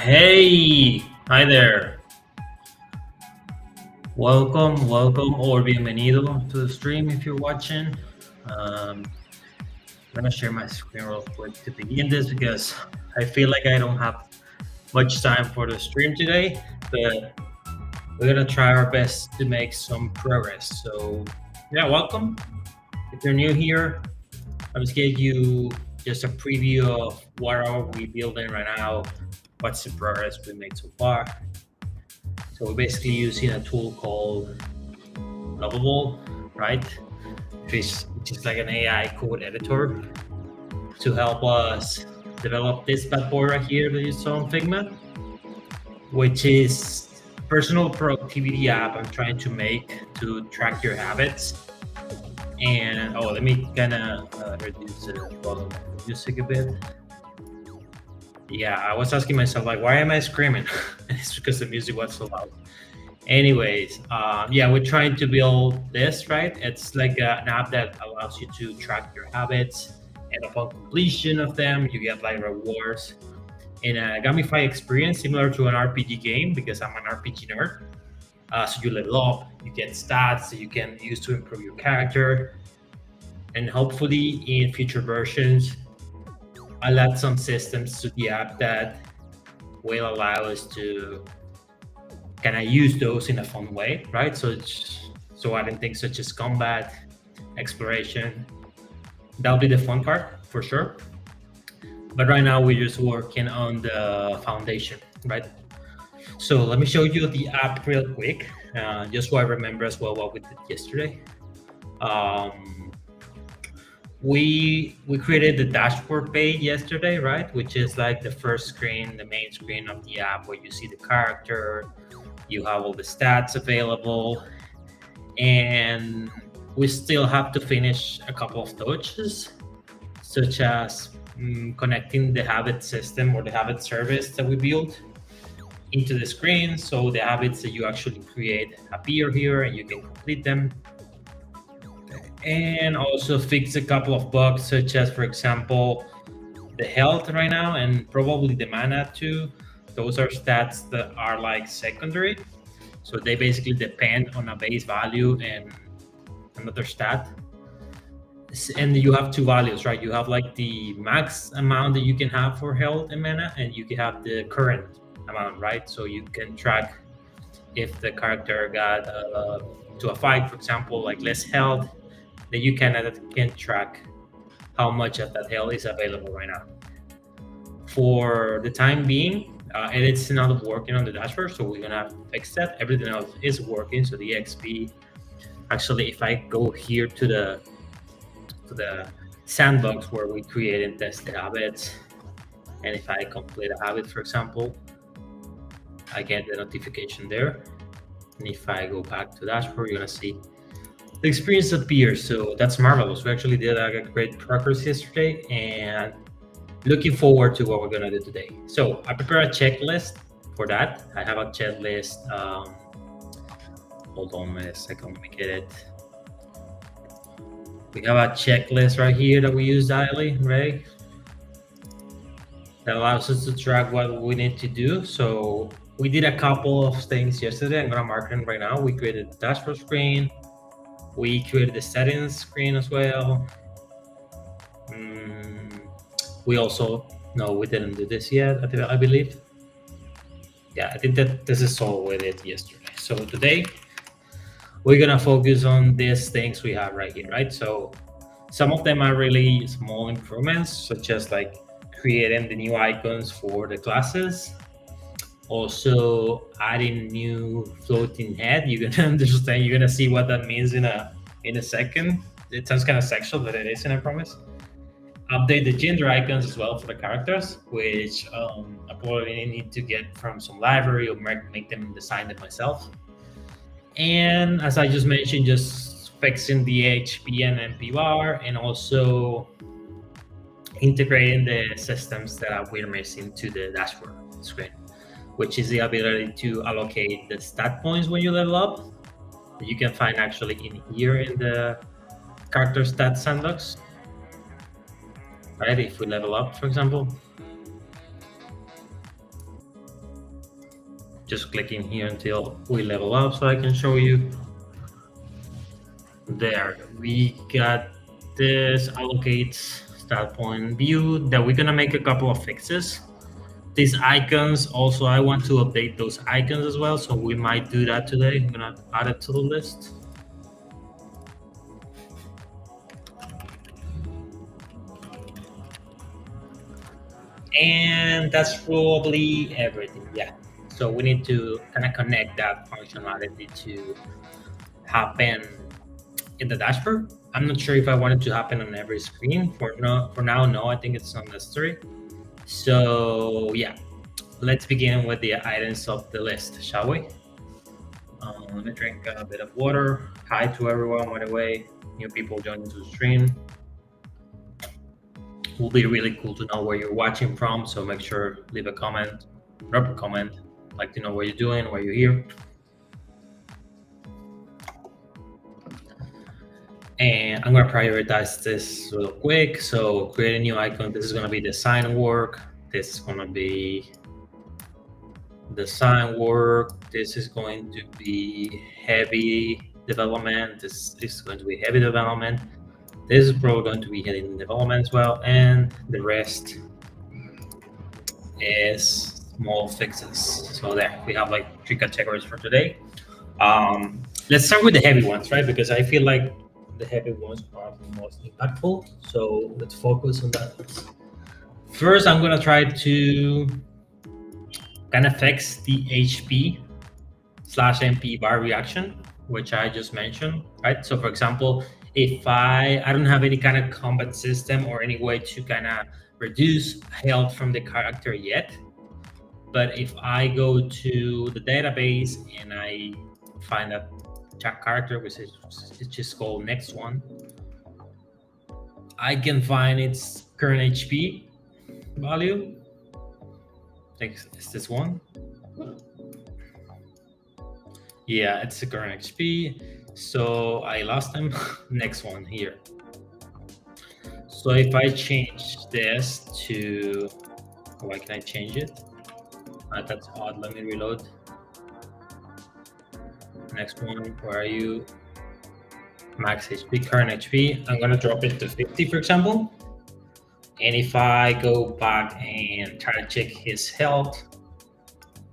Hey, hi there. Welcome, or bienvenido to the stream if you're watching. I'm gonna share my screen real quick to begin this because I feel like I don't have much time for the stream today, but we're gonna try our best to make some progress. So, yeah, welcome. If you're new here, I'm just giving you just a preview of what are we building right now, what's the progress we made so far. So we're basically using a tool called Lovable, right? Which is like an AI code editor to help us develop this bad boy right here that you saw on Figma, which is personal productivity app I'm trying to make to track your habits. And let me kind of reduce the volume of the music a bit. Yeah, I was asking myself like, why am I screaming? It's because the music was so loud. Anyways, yeah, we're trying to build this, right? It's like an app that allows you to track your habits, and upon completion of them, you get like rewards in a gamified experience similar to an RPG game because I'm an RPG nerd. So you level up, you get stats that you can use to improve your character, and hopefully in future versions, I'll add some systems to the app that will allow us to can I use those in a fun way, right? So adding things such as combat, exploration, that'll be the fun part for sure. But right now we're just working on the foundation, right? So let me show you the app real quick, just so I remember as well what we did yesterday. Um, we created the dashboard page yesterday, right? Which is like the first screen, the main screen of the app where you see the character, you have all the stats available, and we still have to finish a couple of touches, such as connecting the habit system or the habit service that we built into the screen. So the habits that you actually create appear here and you can complete them. And also fix a couple of bugs, such as, for example, the health right now and probably the mana too. Those are stats that are like secondary. So they basically depend on a base value and another stat. And you have two values, right? You have like the max amount that you can have for health and mana, and you can have the current amount, right? So you can track if the character got to a fight, for example, like less health, then you can track how much of that health is available right now. For the time being, and it's not working on the dashboard, so we're gonna fix that. Everything else is working. So the XP, actually, if I go here to the sandbox where we create and test the habits, and if I complete a habit, for example, I get the notification there. And if I go back to dashboard, you're gonna see the experience appears. So that's marvelous. We actually did a great progress yesterday, and looking forward to what we're gonna do today. So I prepared a checklist for that. I have a checklist. Hold on a second, let me get it. We have a checklist right here that we use daily, right? That allows us to track what we need to do. So we did a couple of things yesterday. I'm gonna mark them right now. We created the dashboard screen. We created the settings screen as well. We also, no, we didn't do this yet, I believe. Yeah, I think that this is all we did yesterday. So today, we're gonna focus on these things we have right here, right? So some of them are really small improvements, such as like creating the new icons for the classes. Also adding new floating head. You're gonna understand, you're gonna see what that means in a second. It sounds kind of sexual, but it isn't, I promise. Update the gender icons as well for the characters, which I probably need to get from some library or make them design it myself. And as I just mentioned, just fixing the HP and MP bar, and also integrating the systems that we're missing to the dashboard screen, which is the ability to allocate the stat points when you level up. You can find actually in here in the character stat sandbox. Right, if we level up, for example. Just clicking here until we level up so I can show you. There, we got this allocates start point view that we're gonna make a couple of fixes. These icons, also I want to update those icons as well, so we might do that today. I'm gonna add it to the list. And that's probably everything. Yeah, so we need to kind of connect that functionality to happen in the dashboard. I'm not sure if I want it to happen on every screen. For now, no, I think it's not necessary. So yeah, let's begin with the items of the list, shall we? Let me drink a bit of water. Hi to everyone, by the way, new people joining to the stream. Will be really cool to know where you're watching from, so make sure leave a comment, drop a comment. Like to know what you're doing, why you're here. And I'm gonna prioritize this real quick. So create a new icon. This is gonna be design work. This is gonna be design work. This is going to be heavy development. This is going to be heavy development. This is probably going to be hidden development as well. And the rest is small fixes. So there, we have like 3 categories for today. Let's start with the heavy ones, right? Because I feel like the heavy ones are the most impactful. So let's focus on that. First, I'm gonna try to kind of fix the HP/MP bar reaction, which I just mentioned, right? So for example, if I don't have any kind of combat system or any way to kind of reduce health from the character yet, but if I go to the database and I find a character, which is just called next one, I can find its current HP value. Like, is this one? Yeah, it's the current HP. So I lost them. Next one here. So if I change this to, why can I change it? That's odd. Let me reload. Next one, where are you? Max HP, current HP. I'm gonna drop it to 50, for example. And if I go back and try to check his health,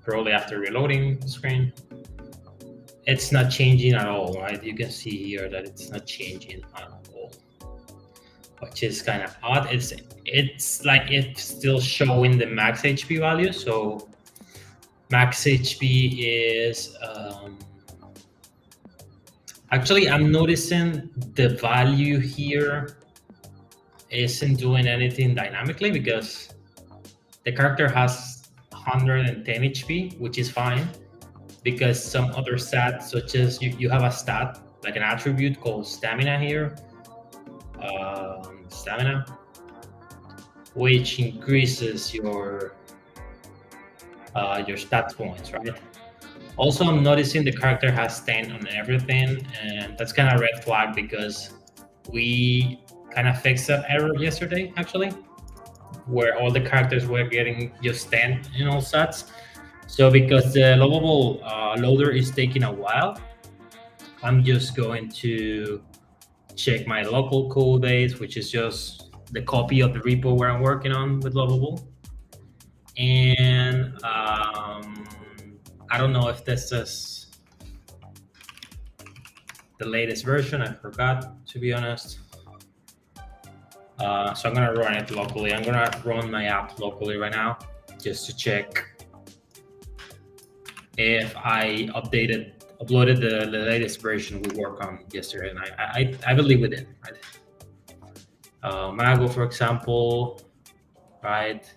probably after reloading the screen, it's not changing at all, right? You can see here that it's not changing at all, which is kind of odd. It's like it's still showing the max HP value. So max HP is actually, I'm noticing the value here isn't doing anything dynamically because the character has 110 HP, which is fine, because some other stats, such as you have a stat, like an attribute called stamina here, stamina, which increases your stat points, right? Also, I'm noticing the character has 10 on everything, and that's kind of a red flag because we kind of fixed that error yesterday, actually, where all the characters were getting just 10 in all stats. So because the Lovable loader is taking a while, I'm just going to check my local code base, which is just the copy of the repo where I'm working on with Lovable. And I don't know if this is the latest version. I forgot, to be honest. So I'm gonna run it locally. I'm gonna run my app locally right now just to check if I uploaded the latest version we worked on yesterday, and I believe we did, right? Mago, for example, right?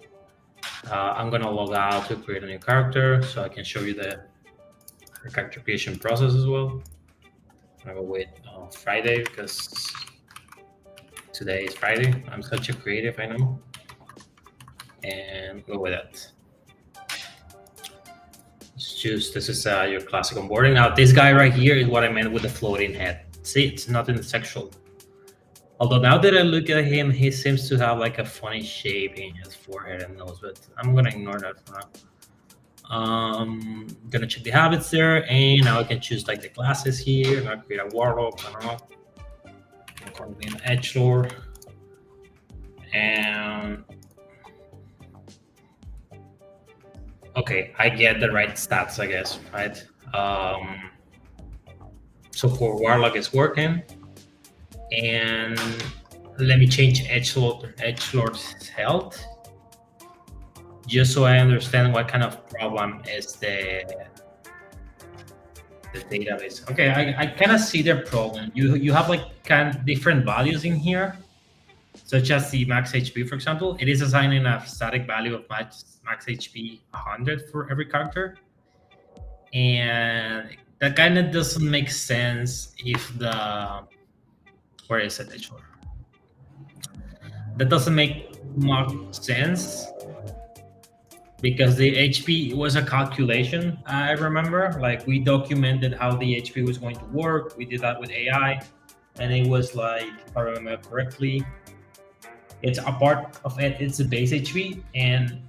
I'm gonna log out to create a new character so I can show you the character creation process as well. I'm gonna wait Friday because today is Friday. I'm such a creative, I know. And go with that. This is your classic onboarding. Now, this guy right here is what I meant with the floating head. See, it's nothing sexual. Although now that I look at him, he seems to have like a funny shape in his forehead and nose, but I'm gonna ignore that for Gonna check the habits there, and now I can choose like the classes here. I'm gonna create a warlock. I don't know. I'm calling it an edgelord, and okay, I get the right stats, I guess, right? So for warlock, it's working, and let me change edgelord's health, just so I understand what kind of problem is the database. Okay, I kind of see the problem. You have like kind of different values in here, such as the max HP, for example. It is assigning a static value of max HP 100 for every character, and that kind of doesn't make sense if the where is it? That doesn't make much sense because the HP was a calculation. I remember, like we documented how the HP was going to work. We did that with AI, and it was like, if I remember correctly, it's a part of it. It's the base HP, and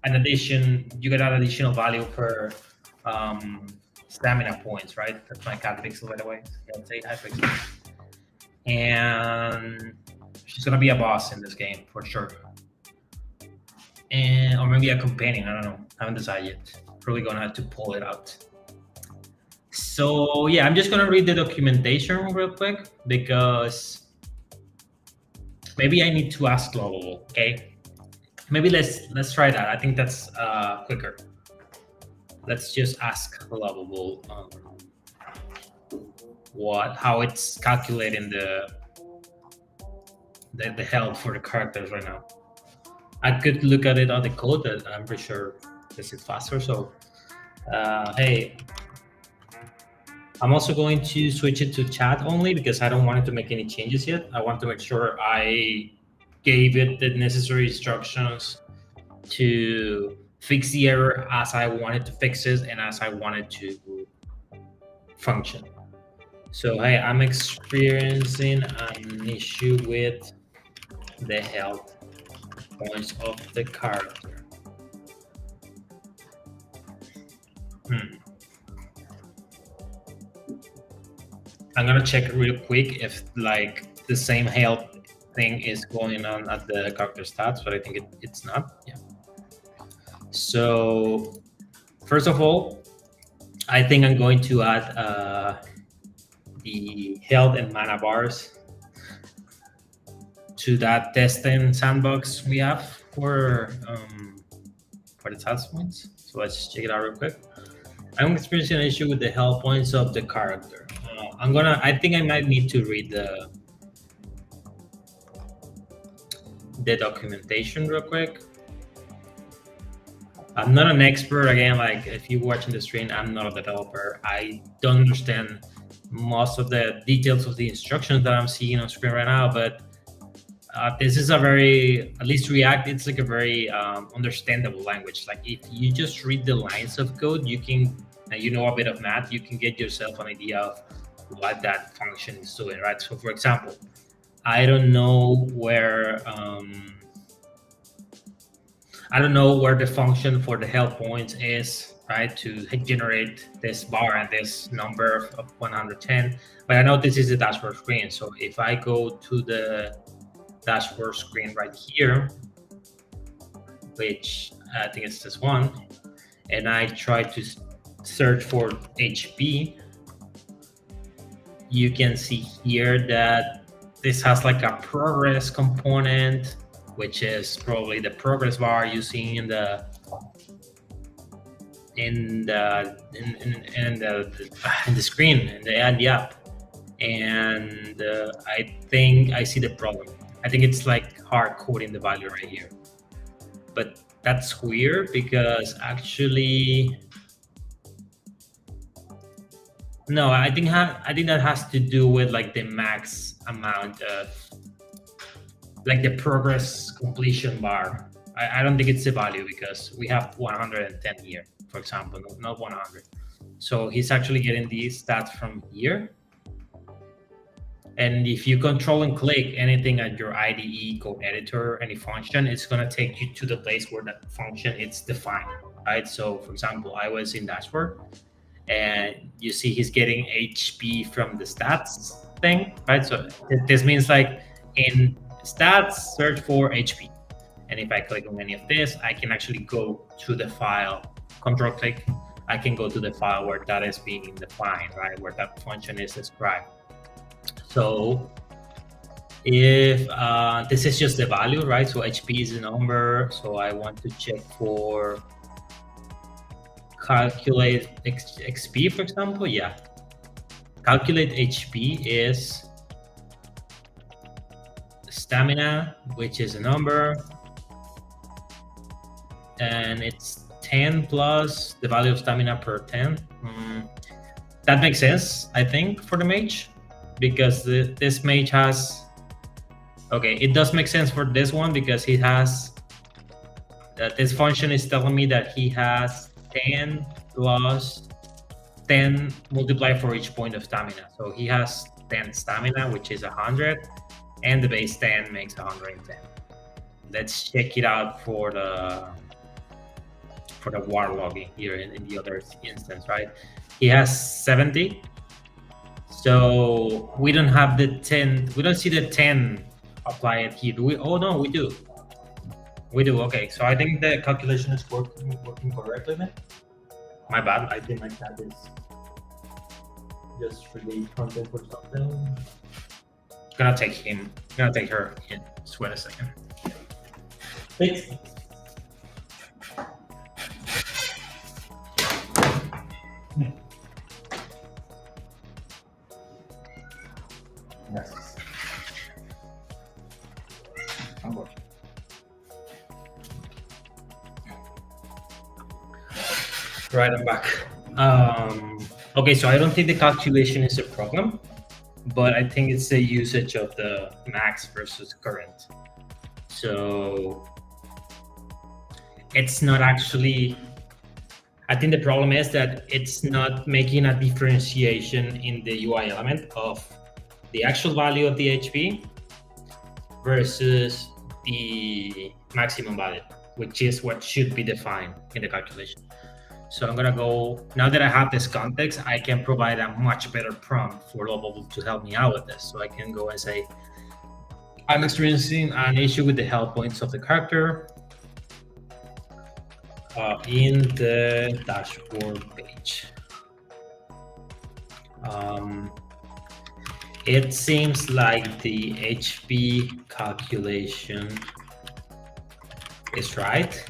in addition, you get an additional value per stamina points, right? That's my cat pixel, by the way. Let's say hi pixel, and she's gonna be a boss in this game for sure. And or maybe a companion. I don't know. I haven't decided yet. Probably gonna have to pull it out. So yeah, I'm just gonna read the documentation real quick because maybe I need to ask Lovable. Okay, maybe let's try that. I think that's quicker. Let's just ask Lovable how it's calculating the health for the characters right now. I could look at it on the code, but I'm pretty sure this is faster. So, hey, I'm also going to switch it to chat only because I don't want it to make any changes yet. I want to make sure I gave it the necessary instructions to fix the error as I wanted to fix it and as I wanted to function. So, hey, I'm experiencing an issue with the health points of the character. I'm gonna check real quick if like the same health thing is going on at the character stats, but I think it's not. Yeah. So first of all, I think I'm going to add the health and mana bars to that testing sandbox we have for the task points. So let's check it out real quick. I'm experiencing an issue with the health points of the character. I think I might need to read the documentation real quick. I'm not an expert. Again, like if you're watching the stream, I'm not a developer. I don't understand most of the details of the instructions that I'm seeing on screen right now, but this is a very, at least React, it's like a very understandable language. Like if you just read the lines of code, you can, and you know a bit of math, you can get yourself an idea of what that function is doing, right? So for example, I don't know where the function for the health points is, right? To generate this bar and this number of 110, but I know this is the dashboard screen. So if I go to the dashboard screen right here, which I think it's this one, and I try to search for HP, you can see here that this has like a progress component, which is probably the progress bar you see in the screen in the app. And I think I see the problem. I think it's like hard coding the value right here, but that's weird because actually, no, I think that has to do with like the max amount of like the progress completion bar. I don't think it's the value because we have 110 here, for example, not 100. So he's actually getting these stats from here. And if you control and click anything at your IDE code editor, any function, it's going to take you to the place where that function is defined. right? So for example, I was in dashboard and you see he's getting HP from the stats thing, right? So this means like in stats, search for HP. And if I click on any of this, I can actually go to the file, control click, I can go to the file where that is being defined, right? Where that function is described. So if this is just the value, right? So HP is the number. So I want to check for calculate XP, for example. Yeah. Calculate HP is stamina, which is a number. And it's 10 plus the value of stamina per 10. That makes sense, I think, for the mage, because this mage has, okay, it does make sense for this one because he has, this function is telling me that he has 10 plus 10 multiplied for each point of stamina. So he has 10 stamina, which is 100, and the base 10 makes 110. Let's check it out for the war logging here in the other instance, right? He has 70. So we don't have the 10, we don't see the 10 applied here. Do we? Oh no, we do. We do, okay. So I think the calculation is working correctly then. My bad, I think my cat is just really content for something. Gonna take her in. Just wait a second. Thanks. Yes. Right, I'm back. Okay, so I don't think the calculation is a problem, but I think it's the usage of the max versus current. So it's not actually, I think the problem is that it's not making a differentiation in the UI element of the actual value of the HP versus the maximum value, which is what should be defined in the calculation. So I'm gonna go, now that I have this context, I can provide a much better prompt for Lovable to help me out with this. So I can go and say, I'm experiencing an issue with the health points of the character in the dashboard page. It seems like the HP calculation is right,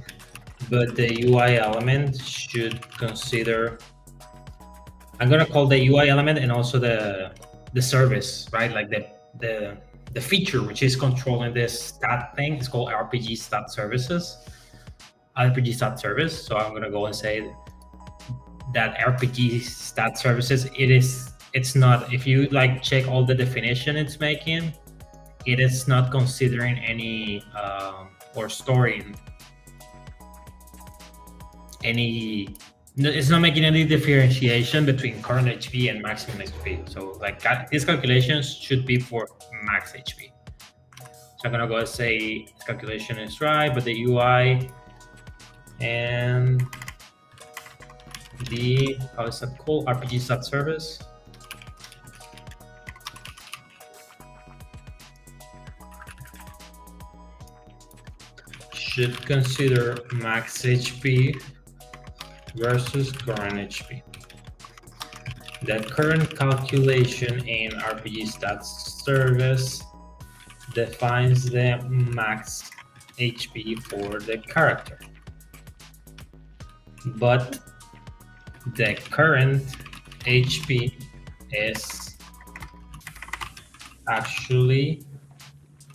but the UI element should consider, I'm gonna call the UI element and also the service, right? Like the feature which is controlling this stat thing is called RPG stat services. RPG stat service. So I'm gonna go and say that RPG stat services, it's not, if you like check all the definition it's making, it is not considering any or storing any, it's not making any differentiation between current HP and maximum HP. So like these calculations should be for max HP. So I'm gonna go and say this calculation is right, but the UI and the, how is that called, RPG stat service, should consider max HP versus current HP. The current calculation in RPG stats service defines the max HP for the character, but the current HP is actually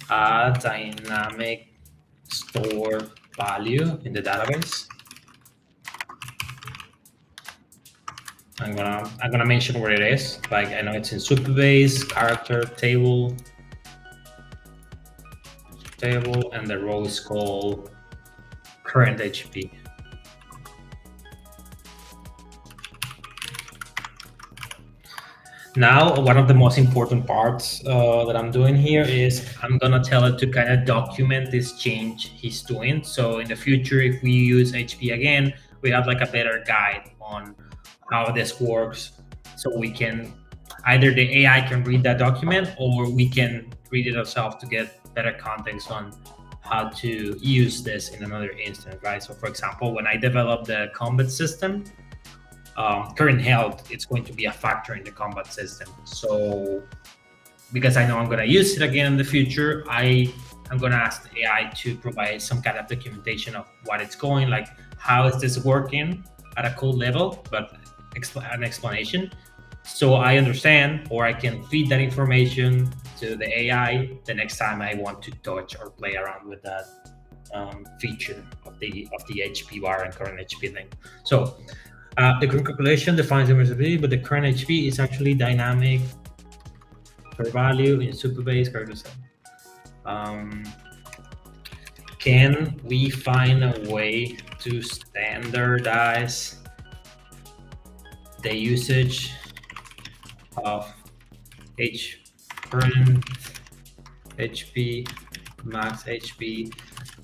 a dynamic store value in the database. I'm gonna mention where it is. Like I know it's in Supabase, character, table, and the row is called current HP. Now, one of the most important parts that I'm doing here is I'm gonna tell it to kind of document this change he's doing. So in the future, if we use HP again, we have like a better guide on how this works, so we can either the AI can read that document or we can read it ourselves to get better context on how to use this in another instance, right? So for example, when I develop the combat system, current health, it's going to be a factor in the combat system. So because I know I'm going to use it again in the future, I'm going to ask the AI to provide some kind of documentation of what it's going, like how is this working at a code level, but an explanation. So I understand, or I can feed that information to the AI the next time I want to touch or play around with that feature of the HP bar and current HP thing. So the current calculation defines the visibility, but the current HP is actually dynamic per value in superbase character set. Can we find a way to standardize the usage of current HP, max HP,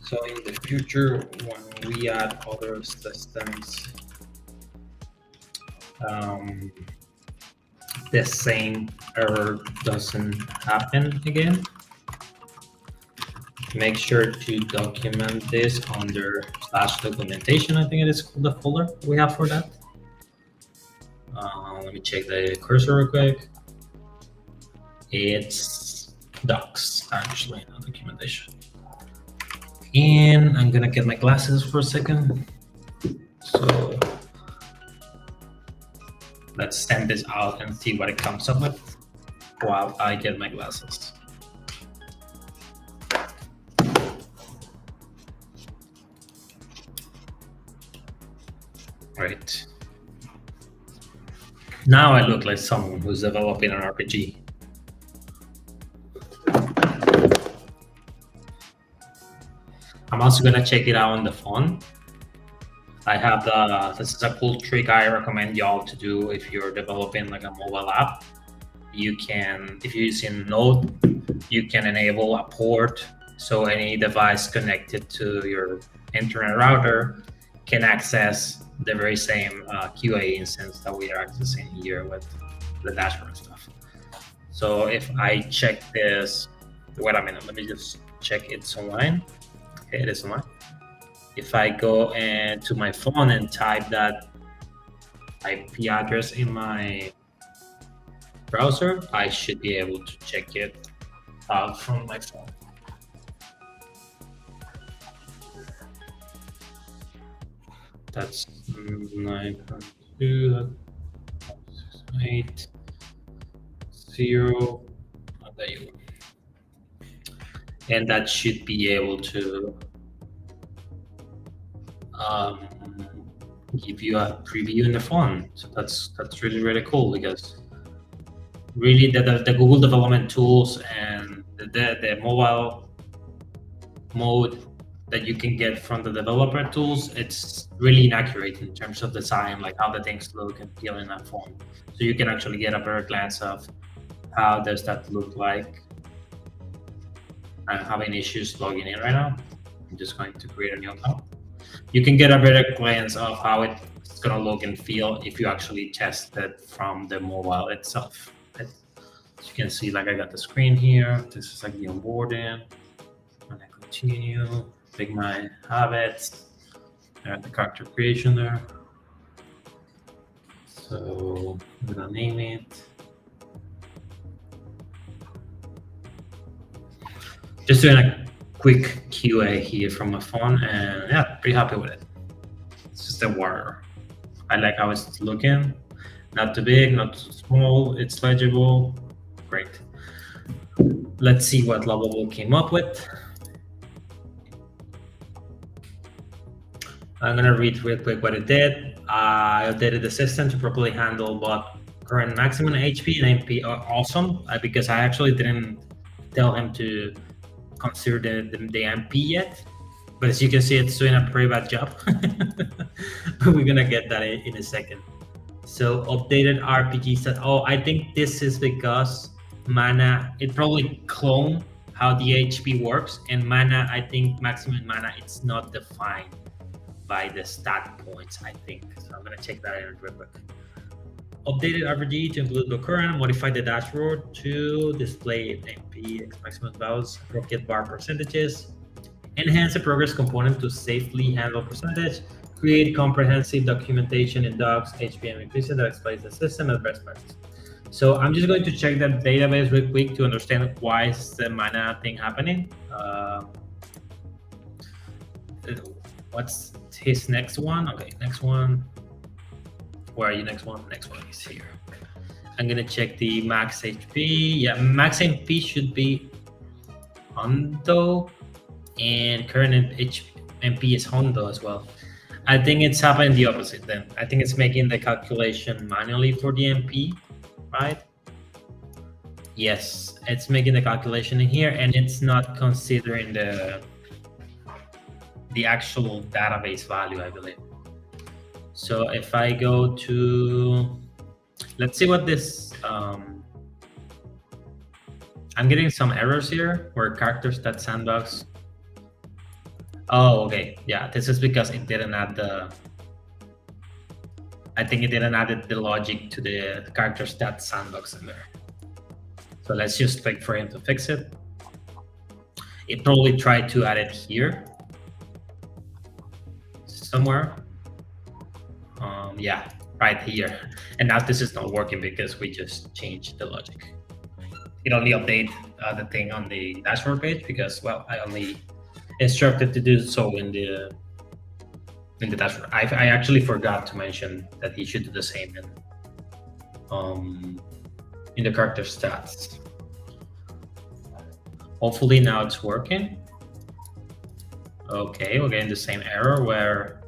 so in the future when we add other systems, the same error doesn't happen again? Make sure to document this under /documentation. I think it is called the folder we have for that. Let me check the cursor real quick. It's docs, actually, not documentation. And I'm gonna get my glasses for a second. So let's send this out and see what it comes up with while I get my glasses. Right. Now I look like someone who's developing an RPG. I'm also gonna check it out on the phone. I have this is a cool trick I recommend y'all to do if you're developing like a mobile app. You can, if you're using Node, you can enable a port so any device connected to your internet router can access the very same QA instance that we are accessing here with the dashboard stuff. So if I check this, wait a minute, let me just check it's online. Okay, it is online. If I go to my phone and type that IP address in my browser, I should be able to check it out from my phone. That's 9.2.8.0. There you go. And that should be able to give you a preview in the phone. So that's really cool, because really the Google development tools and the mobile mode that you can get from the developer tools, it's really inaccurate in terms of design, like how the things look and feel in that phone. So you can actually get a better glance of how does that look like. I'm having issues logging in right now. I'm just going to create a new account. You can get a better glance of how it's going to look and feel if you actually test it from the mobile itself. As you can see, like I got the screen here. This is like the onboarding. And I continue, pick my habits, and the character creation there. So I'm going to name it. Just doing a quick QA here from my phone, and yeah, pretty happy with it. It's just a warrior. I like how it's looking. Not too big, not too small. It's legible. Great. Let's see what Lovable came up with. I'm gonna read real quick what it did. I updated the system to properly handle both current maximum HP and MP. Awesome, because I actually didn't tell him to consider the MP yet, but as you can see, it's doing a pretty bad job. We're gonna get that in a second. So updated RPG set. Oh, I think this is because mana, it probably cloned how the HP works, and mana, I think maximum mana, it's not defined by the stat points, I think. So I'm gonna check that in real quick. Updated RGB to include the current, modify the dashboard to display MP maximum values, rocket bar percentages, enhance the progress component to safely handle percentage, create comprehensive documentation in docs, HPM implicit that explains the system as best practice. So I'm just going to check the database real quick to understand why is the mana thing happening. What's his next one? Okay, next one. Where are you? Next one? Next one is here. I'm gonna check the max HP. Yeah, max MP should be Hondo, and current MP is Hondo as well. I think it's happening the opposite then. I think it's making the calculation manually for the MP, right? Yes, it's making the calculation in here, and it's not considering the actual database value, I believe. So if I go to, let's see what this, I'm getting some errors here where characters that sandbox. Oh, okay. Yeah, this is because it didn't add I think it didn't add the logic to the character stat sandbox in there. So let's just wait for him to fix it. It probably tried to add it here somewhere. Yeah, right here. And now this is not working because we just changed the logic. It only updated the thing on the dashboard page because, well, I only instructed to do so in the dashboard. I actually forgot to mention that he should do the same in the character stats. Hopefully now it's working. Okay, we're getting the same error where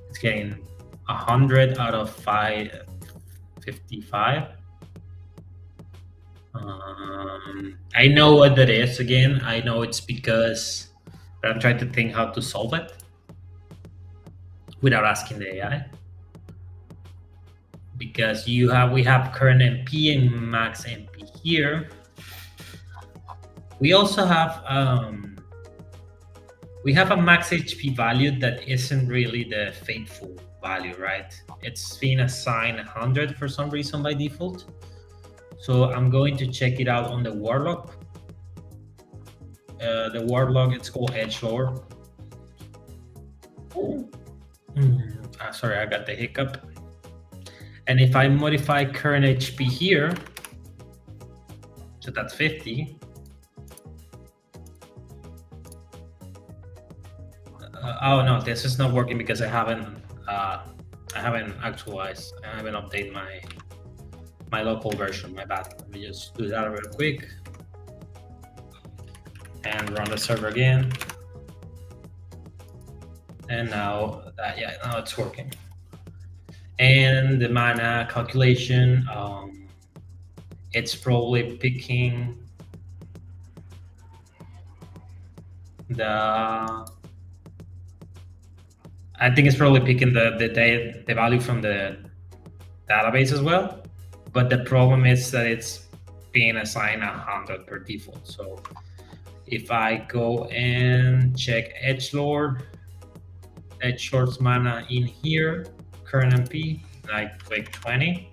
it's getting 100 out of 555. I know what that is again. I know it's because, but I'm trying to think how to solve it without asking the AI. Because we have current MP and max MP here. We also have we have a max HP value that isn't really the faithful value, right? It's being assigned 100 for some reason by default. So I'm going to check it out on the warlock. The warlock, it's called edgelord. Sorry, I got the hiccup. And if I modify current HP here, so that's 50. Oh no, this is not working because I haven't actualized. I haven't updated my local version. My bad. Let me just do that real quick and run the server again. And now now it's working. And the mana calculation, it's probably picking I think it's probably picking the value from the database as well. But the problem is that it's being assigned 100 per default. So if I go and check edgelord's mana in here, current MP, and I click 20,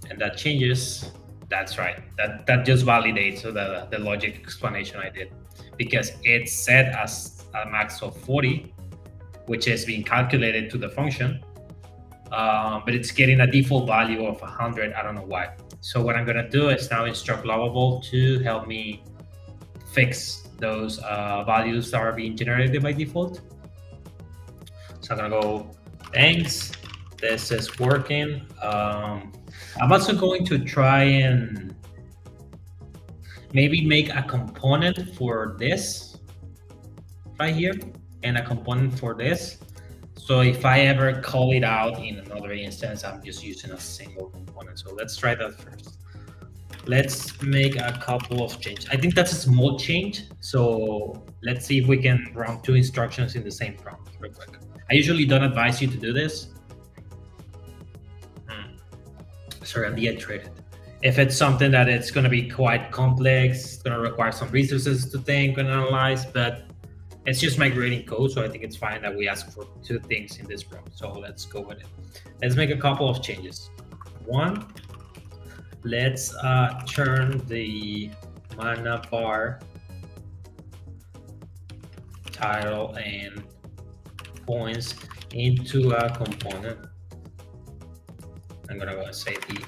and that changes. That's right. That just validates the logic explanation I did, because it's set as a max of 40, which is being calculated to the function, but it's getting a default value of 100. I don't know why. So what I'm gonna do is now instruct Lovable to help me fix those values that are being generated by default. So I'm gonna go, thanks, this is working. I'm also going to try and maybe make a component for this right here and a component for this. So if I ever call it out in another instance, I'm just using a single component. So let's try that first. Let's make a couple of changes. I think that's a small change. So let's see if we can run 2 instructions in the same prompt real quick. I usually don't advise you to do this. Sorry, I'm dehydrated. If it's something that it's going to be quite complex, it's going to require some resources to think and analyze, but it's just migrating code, so I think it's fine that we ask for two things in this row. So let's go with it. Let's make a couple of changes. One, let's turn the mana bar title and points into a component. I'm gonna go and say the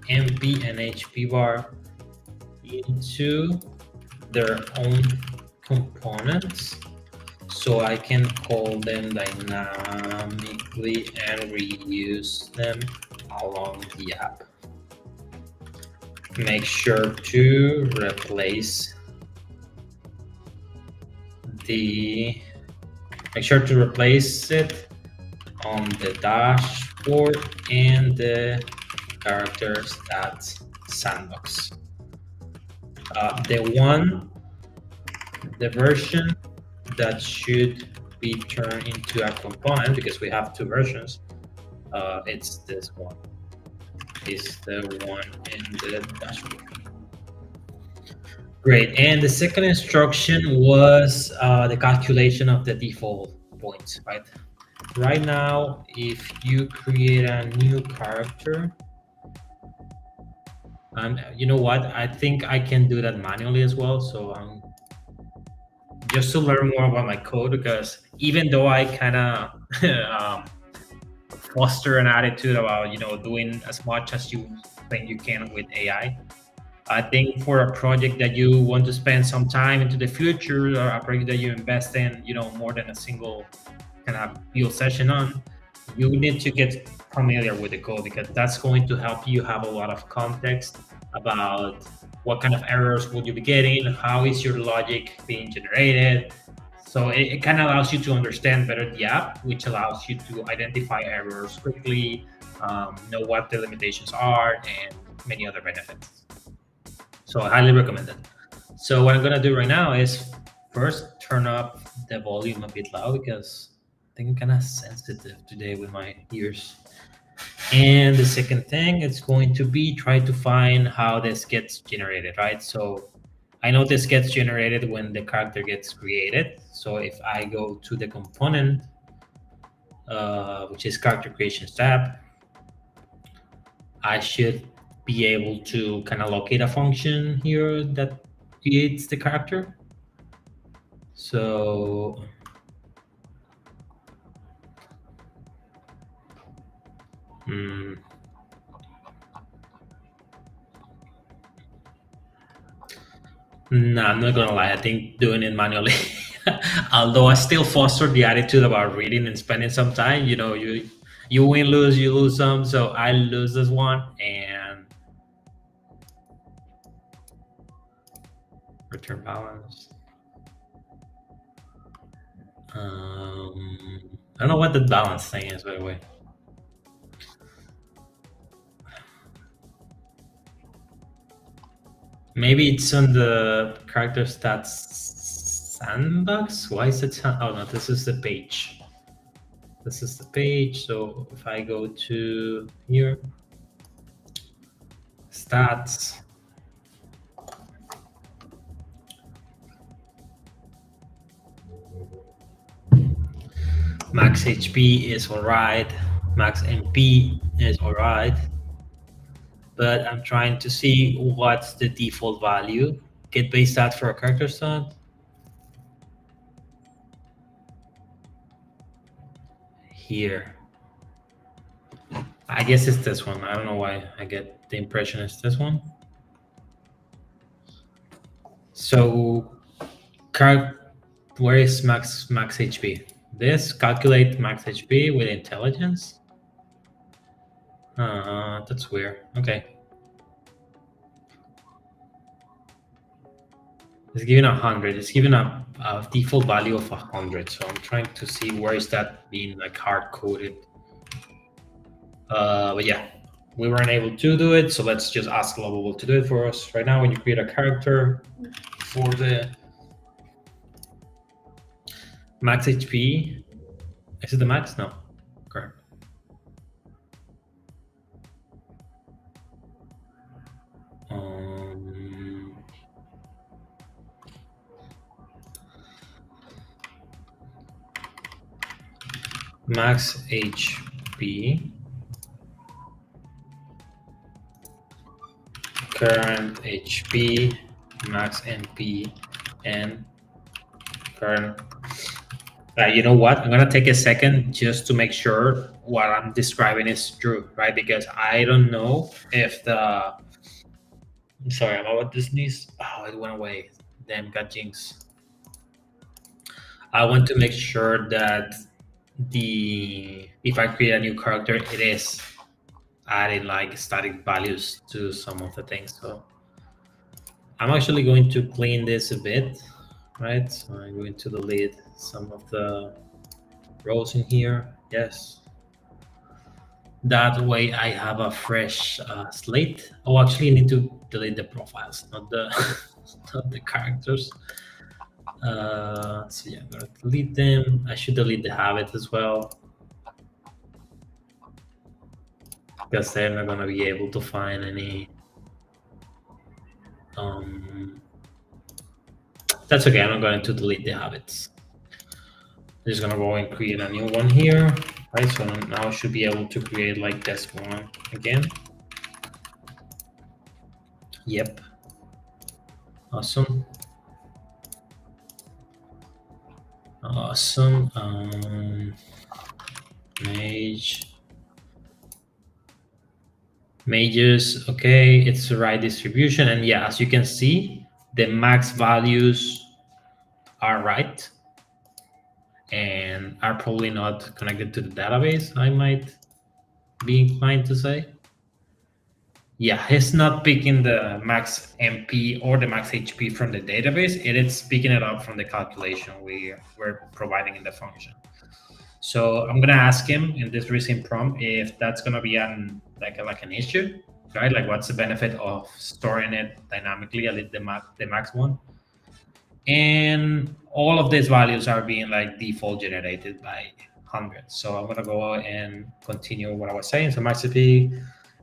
MP and HP bar into their own components, so I can call them dynamically and reuse them along the app. Make sure to replace it on the dashboard and the character stats sandbox. The version that should be turned into a component, because we have two versions, it's this one. Is the one in the dashboard. Great. And the second instruction was the calculation of the default points, right? Right now, if you create a new character, and you know what? I think I can do that manually as well. So just to learn more about my code, because even though I kind of foster an attitude about doing as much as you think you can with AI, I think for a project that you want to spend some time into the future, or a project that you invest in, more than a single kind of build session on, you need to get familiar with the code, because that's going to help you have a lot of context about what kind of errors would you be getting, how is your logic being generated. So it kind of allows you to understand better the app, which allows you to identify errors quickly, know what the limitations are, and many other benefits. So I highly recommend it. So what I'm gonna do right now is first turn up the volume a bit loud, because I think I'm kind of sensitive today with my ears. And the second thing is going to be try to find how this gets generated, right? So I know this gets generated when the character gets created. So if I go to the component, which is character creation tab, I should be able to kind of locate a function here that creates the character. So no, I'm not gonna lie. I think doing it manually, although I still foster the attitude about reading and spending some time. You win, lose, you lose some. So I lose this one and return balance. I don't know what the balance thing is, by the way. Maybe it's on the character stats sandbox. Why is it? Oh no, this is the page. This is the page. So if I go to here, stats, max HP is all right. Max MP is all right. But I'm trying to see what's the default value. Get base stat for a character stat. Here. I guess it's this one. I don't know why I get the impression it's this one. So, where is max HP? This calculate max HP with intelligence. That's weird. Okay. It's given 100. It's given a default value of 100. So I'm trying to see where is that being like hard coded. But yeah, we weren't able to do it. So let's just ask Lovable to do it for us. Right now, when you create a character for the max HP, is it the max? No, correct. max HP, current HP, max MP, and current. You know what? I'm gonna take a second just to make sure what I'm describing is true, right? Because I don't know if the. I'm sorry, I'm about to sneeze. Oh, it went away. Damn, got jinx. I want to make sure that if I create a new character, it is adding like static values to some of the things. So I'm actually going to clean this a bit, right? So I'm going to delete some of the rows in here. Yes. That way I have a fresh slate. Oh, actually I need to delete the profiles, not the not the characters. So yeah, I'm gonna delete them. I should delete the habit as well, because they're not gonna be able to find any. That's okay. I'm not going to delete the habits. I'm just gonna go and create a new one here, right? So now I should be able to create like this one again. Yep. Awesome. Awesome. Mages, okay, it's the right distribution. And yeah, as you can see, the max values are right and are probably not connected to the database, I might be inclined to say. Yeah, it's not picking the max MP or the max HP from the database. It is picking it up from the calculation we're providing in the function. So I'm gonna ask him in this recent prompt if that's gonna be an issue, right? Like, what's the benefit of storing it dynamically at the max one? And all of these values are being like default generated by hundreds. So I'm gonna go and continue what I was saying. So max HP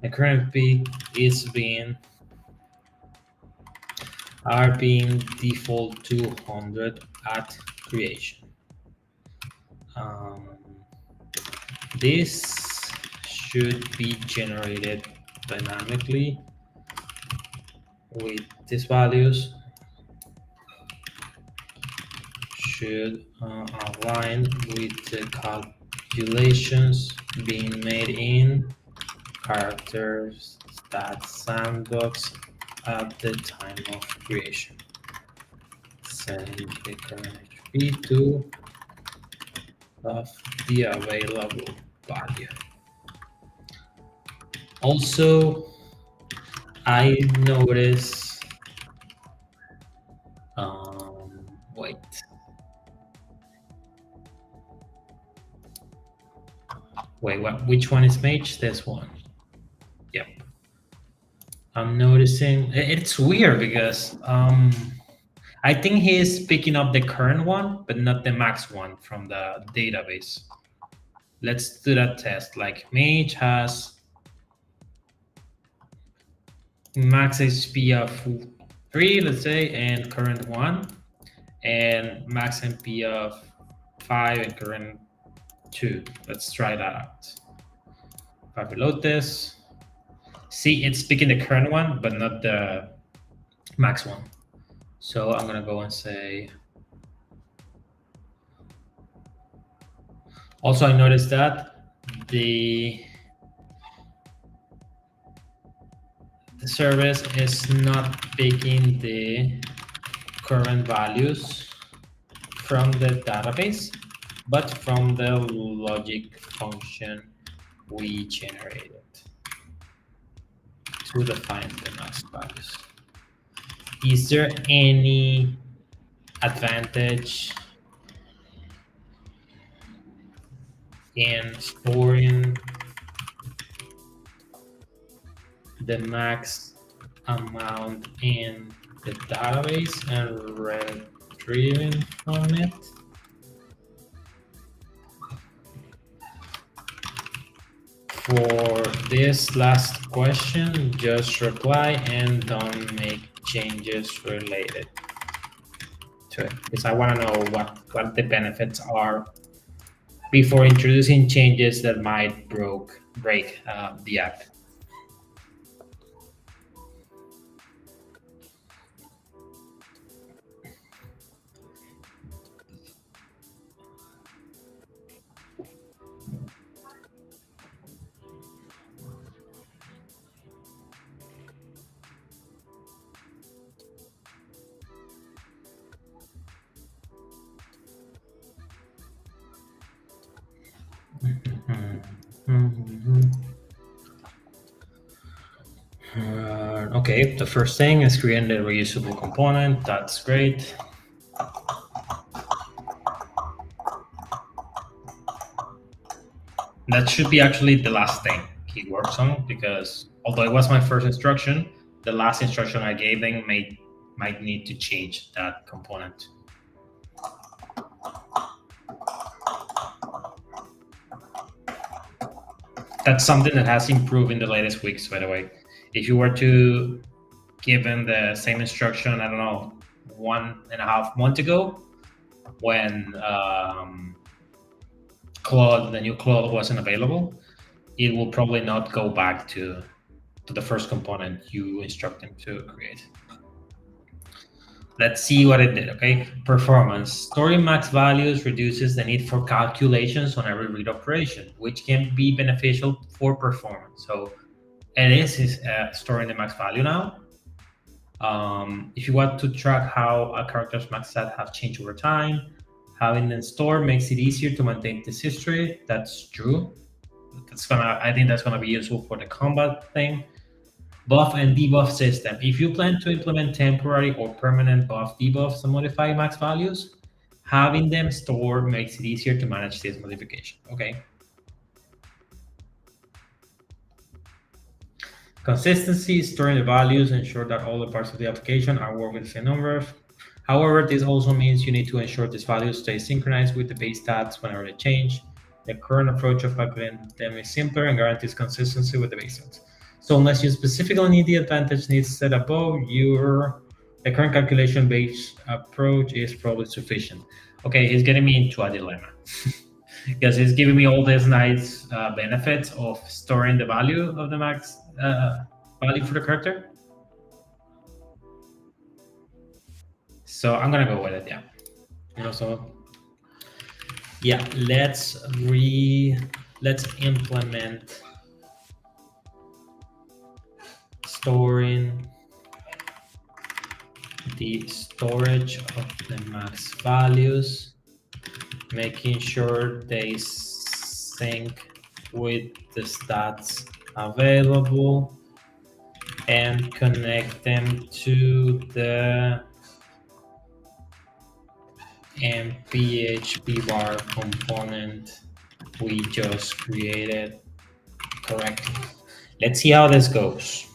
and current peak are being default 200 at creation. This should be generated dynamically with these values, should align with the calculations being made in characters that sandbox at the time of creation. Send the current HP to of the available value. Also, I notice, wait. Wait, what? Which one is mage? This one. Yep. I'm noticing it's weird because I think he's picking up the current one, but not the max one from the database. Let's do that test. Like, mage has max HP of 3, let's say, and current 1, and max MP of 5 and current 2. Let's try that out. If I reload this, see, it's picking the current one, but not the max one. So I'm gonna go and say, also I noticed that the service is not picking the current values from the database, but from the logic function we generated to define the max values. Is there any advantage in storing the max amount in the database and retrieving from it? For this last question, just reply and don't make changes related to it, because I want to know what the benefits are before introducing changes that might break the app. Okay, the first thing is creating a reusable component. That's great. That should be actually the last thing he works on, because although it was my first instruction, the last instruction I gave them might need to change that component. That's something that has improved in the latest weeks, by the way. If you were to give them the same instruction, I don't know, 1.5 months ago, when Claude, the new Claude, wasn't available, it will probably not go back to the first component you instruct them to create. Let's see what it did, okay? Performance. Storing max values reduces the need for calculations on every read operation, which can be beneficial for performance. So it is storing the max value now. If you want to track how a character's max stat have changed over time, having them stored makes it easier to maintain this history. That's true. I think that's gonna be useful for the combat thing. Buff and debuff system. If you plan to implement temporary or permanent buff debuffs and modify max values, having them stored makes it easier to manage this modification. Okay. Consistency, storing the values, ensure that all the parts of the application are working with the same numbers. However, this also means you need to ensure these values stay synchronized with the base stats whenever they change. The current approach of calculating them is simpler and guarantees consistency with the base stats. So unless you specifically need the advantage needs set above, the current calculation-based approach is probably sufficient. Okay, he's getting me into a dilemma. Because he's giving me all these nice benefits of storing the value of the max value for the character. So I'm gonna go with it, yeah. So yeah, let's implement storing the storage of the max values, making sure they sync with the stats available, and connect them to the PHP bar component we just created correctly. Let's see how this goes.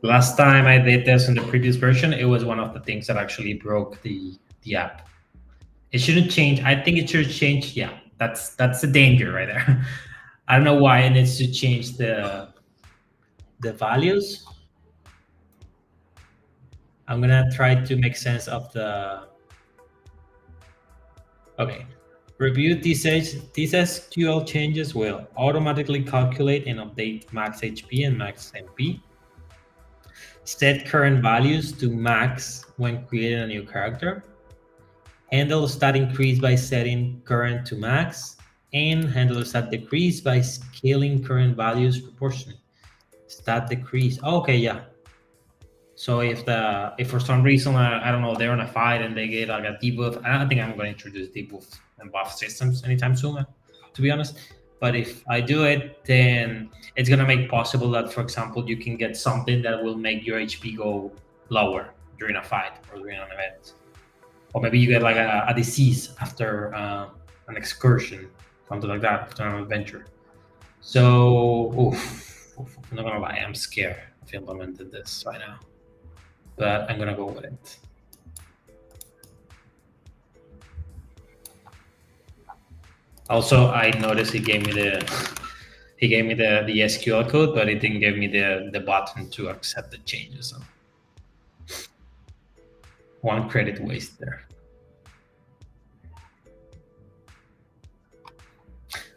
Last time I did this in the previous version, it was one of the things that actually broke the app. It shouldn't change. I think it should change. Yeah, that's the danger right there. I don't know why it needs to change the values. I'm gonna try to make sense of the. Okay, review these SQL changes will automatically calculate and update max HP and max MP. Set current values to max when creating a new character. Handle stat increase by setting current to max, and handle stat decrease by scaling current values proportionally. Stat decrease. Okay, yeah. So if for some reason I don't know, they're on a fight and they get like a debuff, I don't think I'm going to introduce debuff and buff systems anytime soon, to be honest. But if I do it, then it's going to make possible that, for example, you can get something that will make your HP go lower during a fight or during an event, or maybe you get like a disease after an excursion, something like that, after an adventure. So, I'm not gonna lie, I'm scared of implementing this right now, but I'm gonna go with it. Also, I noticed he gave me the SQL code, but it didn't give me the button to accept the changes. So one credit waste there.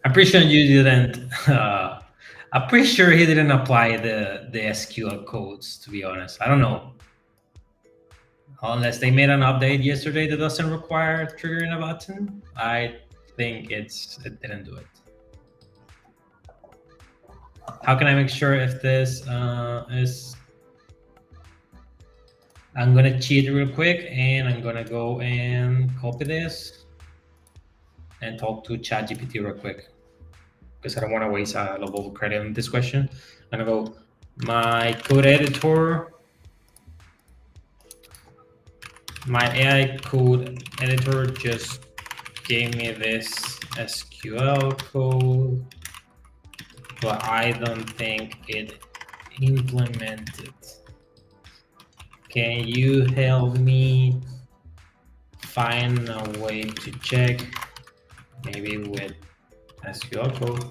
I'm pretty sure you didn't. I'm pretty sure he didn't apply the SQL codes. To be honest, I don't know. Unless they made an update yesterday that doesn't require triggering a button, I think it didn't do it. How can I make sure if this is? I'm gonna cheat real quick, and I'm gonna go and copy this and talk to ChatGPT real quick because I don't want to waste a Lovable credit on this question. I'm gonna go my code editor. My AI code editor just gave me this SQL code, but I don't think it implemented. Can you help me find a way to check, maybe with SQL code,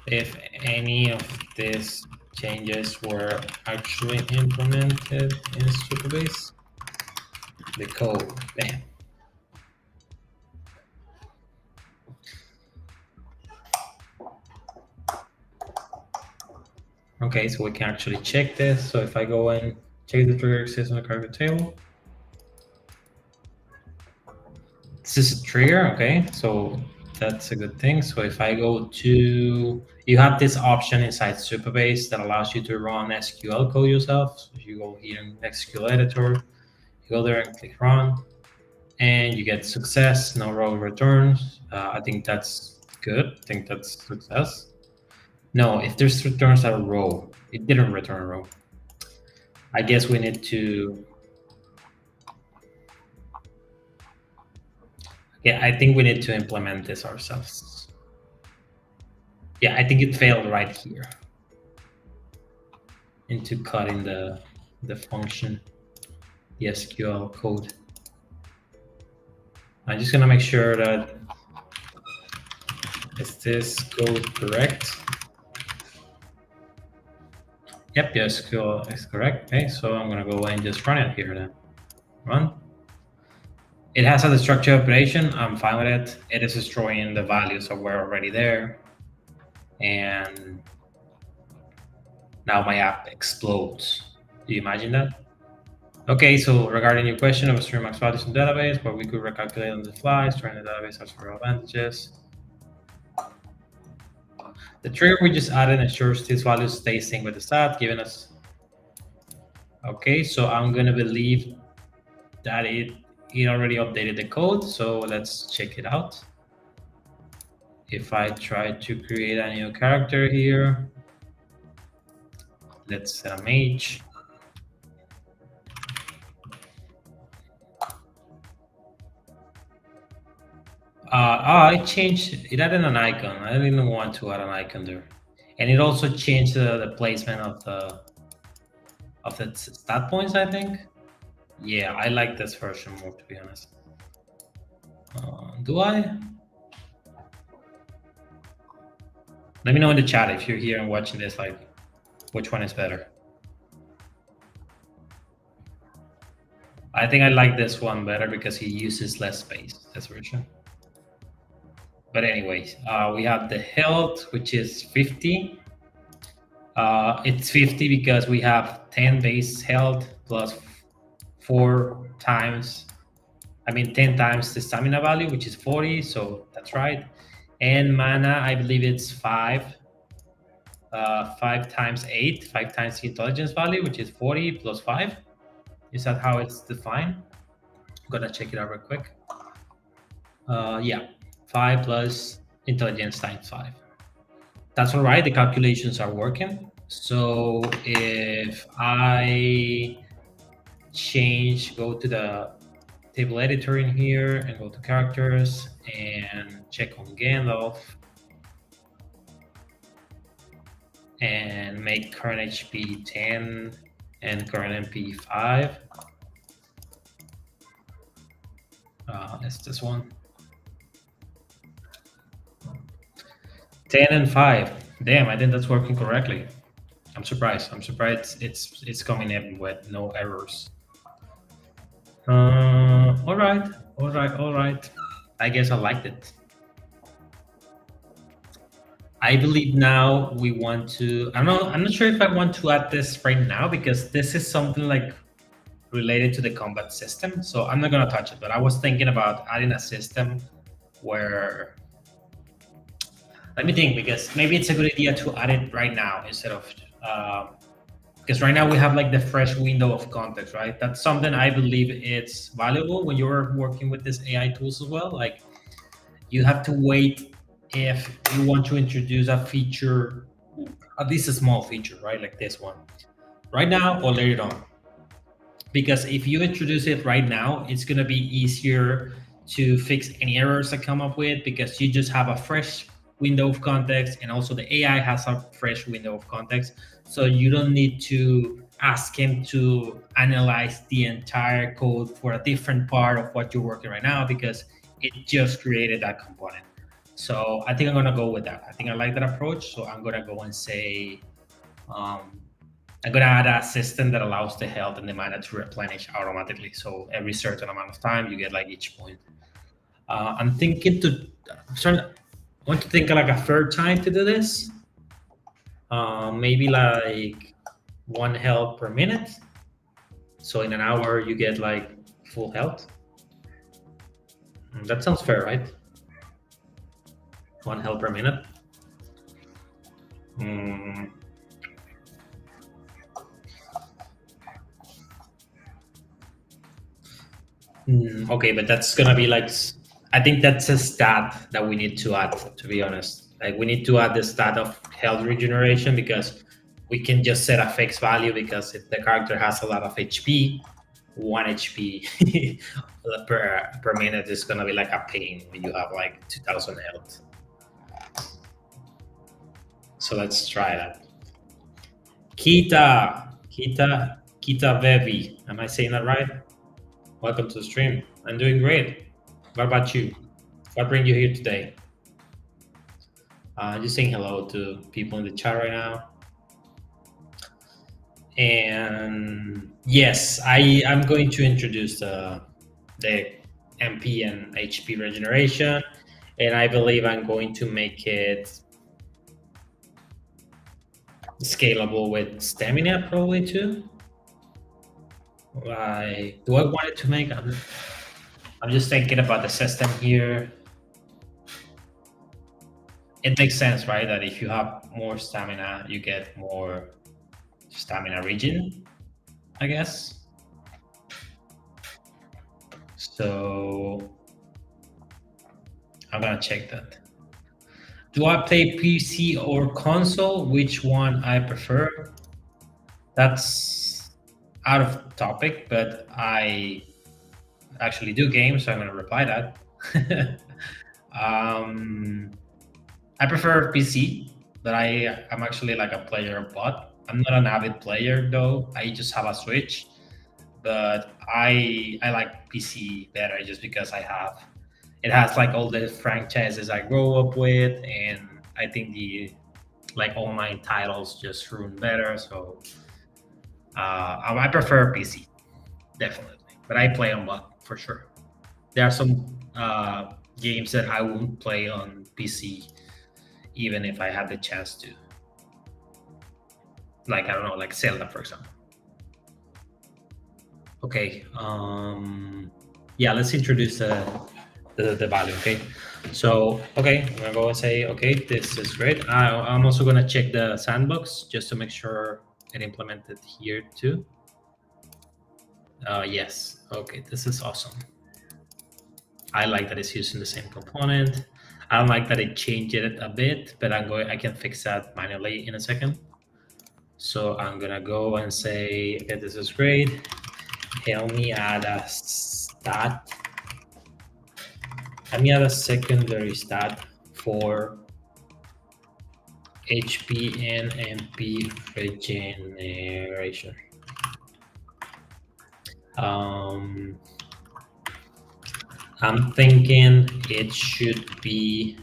if any of these changes were actually implemented in Supabase? The code, bam. Okay, so we can actually check this. So if I go and check the trigger exists on the character table, this is a trigger. Okay, so that's a good thing. So if I go to, you have this option inside Supabase that allows you to run SQL code yourself. So if you go here in SQL editor, you go there and click run, and you get success, no row returns. I think that's good. I think that's success. No, if there's returns a row, it didn't return a row. I guess we need to. Yeah, I think we need to implement this ourselves. Yeah, I think it failed right here into cutting the function, the SQL code. I'm just gonna make sure that is this code correct? Yep, the SQL is correct. Okay, so I'm gonna go and just run it here then. Run. It has a destructive operation. I'm fine with it. It is destroying the values that were already there. And now my app explodes. Do you imagine that? Okay, so regarding your question of stream max values in database, where we could recalculate on the fly, storing the database has several advantages. The trigger we just added ensures these values stay synced with the stat, giving us. Okay, so I'm gonna believe that it already updated the code. So let's check it out. If I try to create a new character here, let's set a mage. I changed it, added an icon. I didn't want to add an icon there, and it also changed the placement of the stat points, I think. Yeah, I like this version more, to be honest. Do I? Let me know in the chat if you're here and watching this, like, which one is better. I think I like this one better because he uses less space, this version. But anyways, we have the health, which is 50. It's 50 because we have 10 base health plus 4 times, 10 times the stamina value, which is 40. So that's right. And mana, I believe it's 5. 5 times 8, 5 times the intelligence value, which is 40 plus 5. Is that how it's defined? I'm gonna check it out real quick. Yeah, 5 plus intelligence times 5. That's all right. The calculations are working. So if I go to the table editor in here and go to characters and check on Gandalf and make current HP 10 and current MP 5. It's this one. 10 and 5. Damn, I think that's working correctly. I'm surprised. It's coming in with no errors. All right. I guess I liked it. I believe now we want to. I don't know. I'm not sure if I want to add this right now because this is something like related to the combat system. So I'm not gonna touch it. But I was thinking about adding a system where, let me think, because maybe it's a good idea to add it right now instead of because right now we have like the fresh window of context, right? That's something I believe it's valuable when you're working with these AI tools as well. Like you have to wait if you want to introduce a feature, at least a small feature, right? Like this one, right now or later on. Because if you introduce it right now, it's going to be easier to fix any errors that come up with because you just have a fresh window of context, and also the AI has a fresh window of context. So you don't need to ask him to analyze the entire code for a different part of what you're working right now because it just created that component. So I think I'm gonna go with that. I think I like that approach. So I'm gonna go and say um, I'm gonna add a system that allows the health and the mana to replenish automatically. So every certain amount of time, you get like each point. I'm thinking to, I'm trying to, I want to think like a third time to do this. Maybe like one health per minute. So in an hour, you get like full health. That sounds fair, right? One health per minute. Mm, okay, but that's gonna be like, I think that's a stat that we need to add, to be honest. Like we need to add the stat of health regeneration because we can just set a fixed value because if the character has a lot of HP, 1 HP per minute is gonna be like a pain when you have like 2000 health. So let's try that. Kita Vevi. Am I saying that right? Welcome to the stream. I'm doing great. What about you? What bring you here today? Just saying hello to people in the chat right now. And yes, I'm going to introduce the MP and HP regeneration, and I believe I'm going to make it scalable with stamina probably too. Like, do I want it to make? I'm just thinking about the system here. It makes sense, right? That if you have more stamina, you get more stamina regen, I guess. So I'm gonna check that. Do I play PC or console? Which one I prefer? That's out of topic, but I actually do games, so I'm gonna reply that. I prefer PC, but I'm actually like a player bot. I'm not an avid player though. I just have a Switch, but I like PC better just because it has like all the franchises I grow up with, and I think the like online titles just run better. So I prefer PC definitely, but I play on bot for sure. There are some games that I won't play on PC even if I had the chance to. Like I don't know, like Zelda, for example. Okay. Yeah, let's introduce the value. Okay. So okay, I'm gonna go and say okay, this is great. I'm also gonna check the sandbox just to make sure it implemented here too. Yes. Okay, this is awesome. I like that it's using the same component. I don't like that it changed it a bit, but I can fix that manually in a second. So I'm gonna go and say, okay, this is great. Help me add a stat. Let me add a secondary stat for HP and MP regeneration. I'm thinking it should be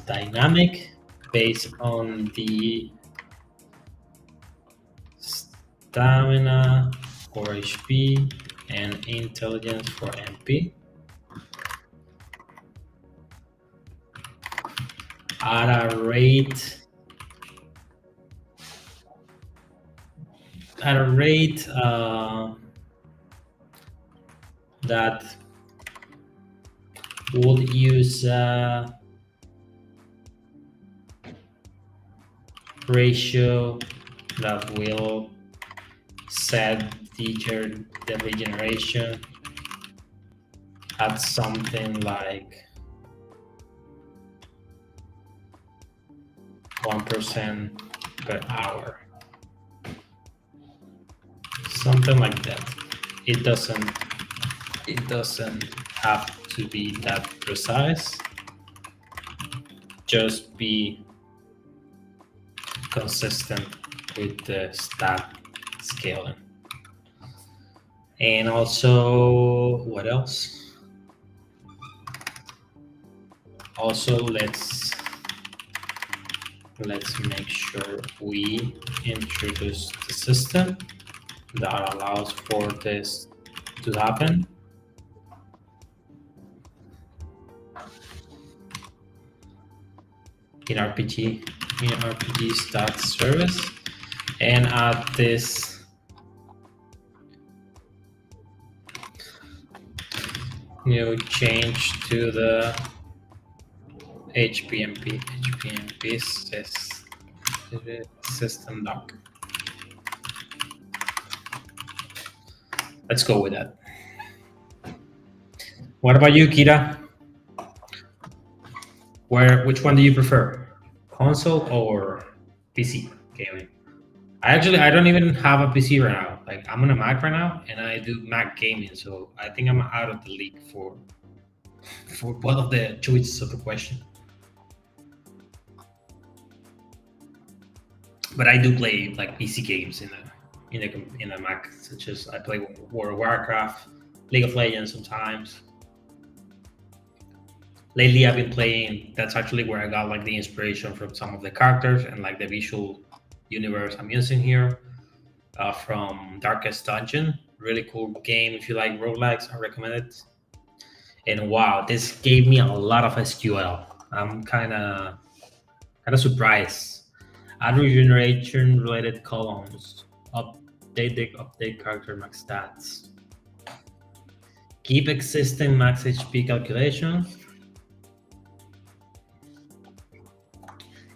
dynamic based on the stamina for HP and intelligence for MP. at a rate that would use a ratio that will set the regeneration at something like 1% per hour. Something like that. It doesn't have to be that precise. Just be consistent with the stat scaling. And also, what else? Also, let's make sure we introduce the system that allows for this to happen. In RPG stat service, and add this new change to the HPMP system doc. Let's go with that. What about you, Kira? Which one do you prefer, console or PC gaming? I don't even have a PC right now. Like, I'm on a Mac right now, and I do Mac gaming, so I think I'm out of the league for both of the choices of the question. But I do play like PC games in a Mac, such as I play World of Warcraft, League of Legends sometimes. Lately, I've been playing. That's actually where I got like the inspiration from some of the characters and like the visual universe I'm using here, from Darkest Dungeon. Really cool game. If you like roguelikes, I recommend it. And wow, this gave me a lot of SQL. I'm kind of surprised. Add regeneration related columns. Update character max stats. Keep existing max HP calculations.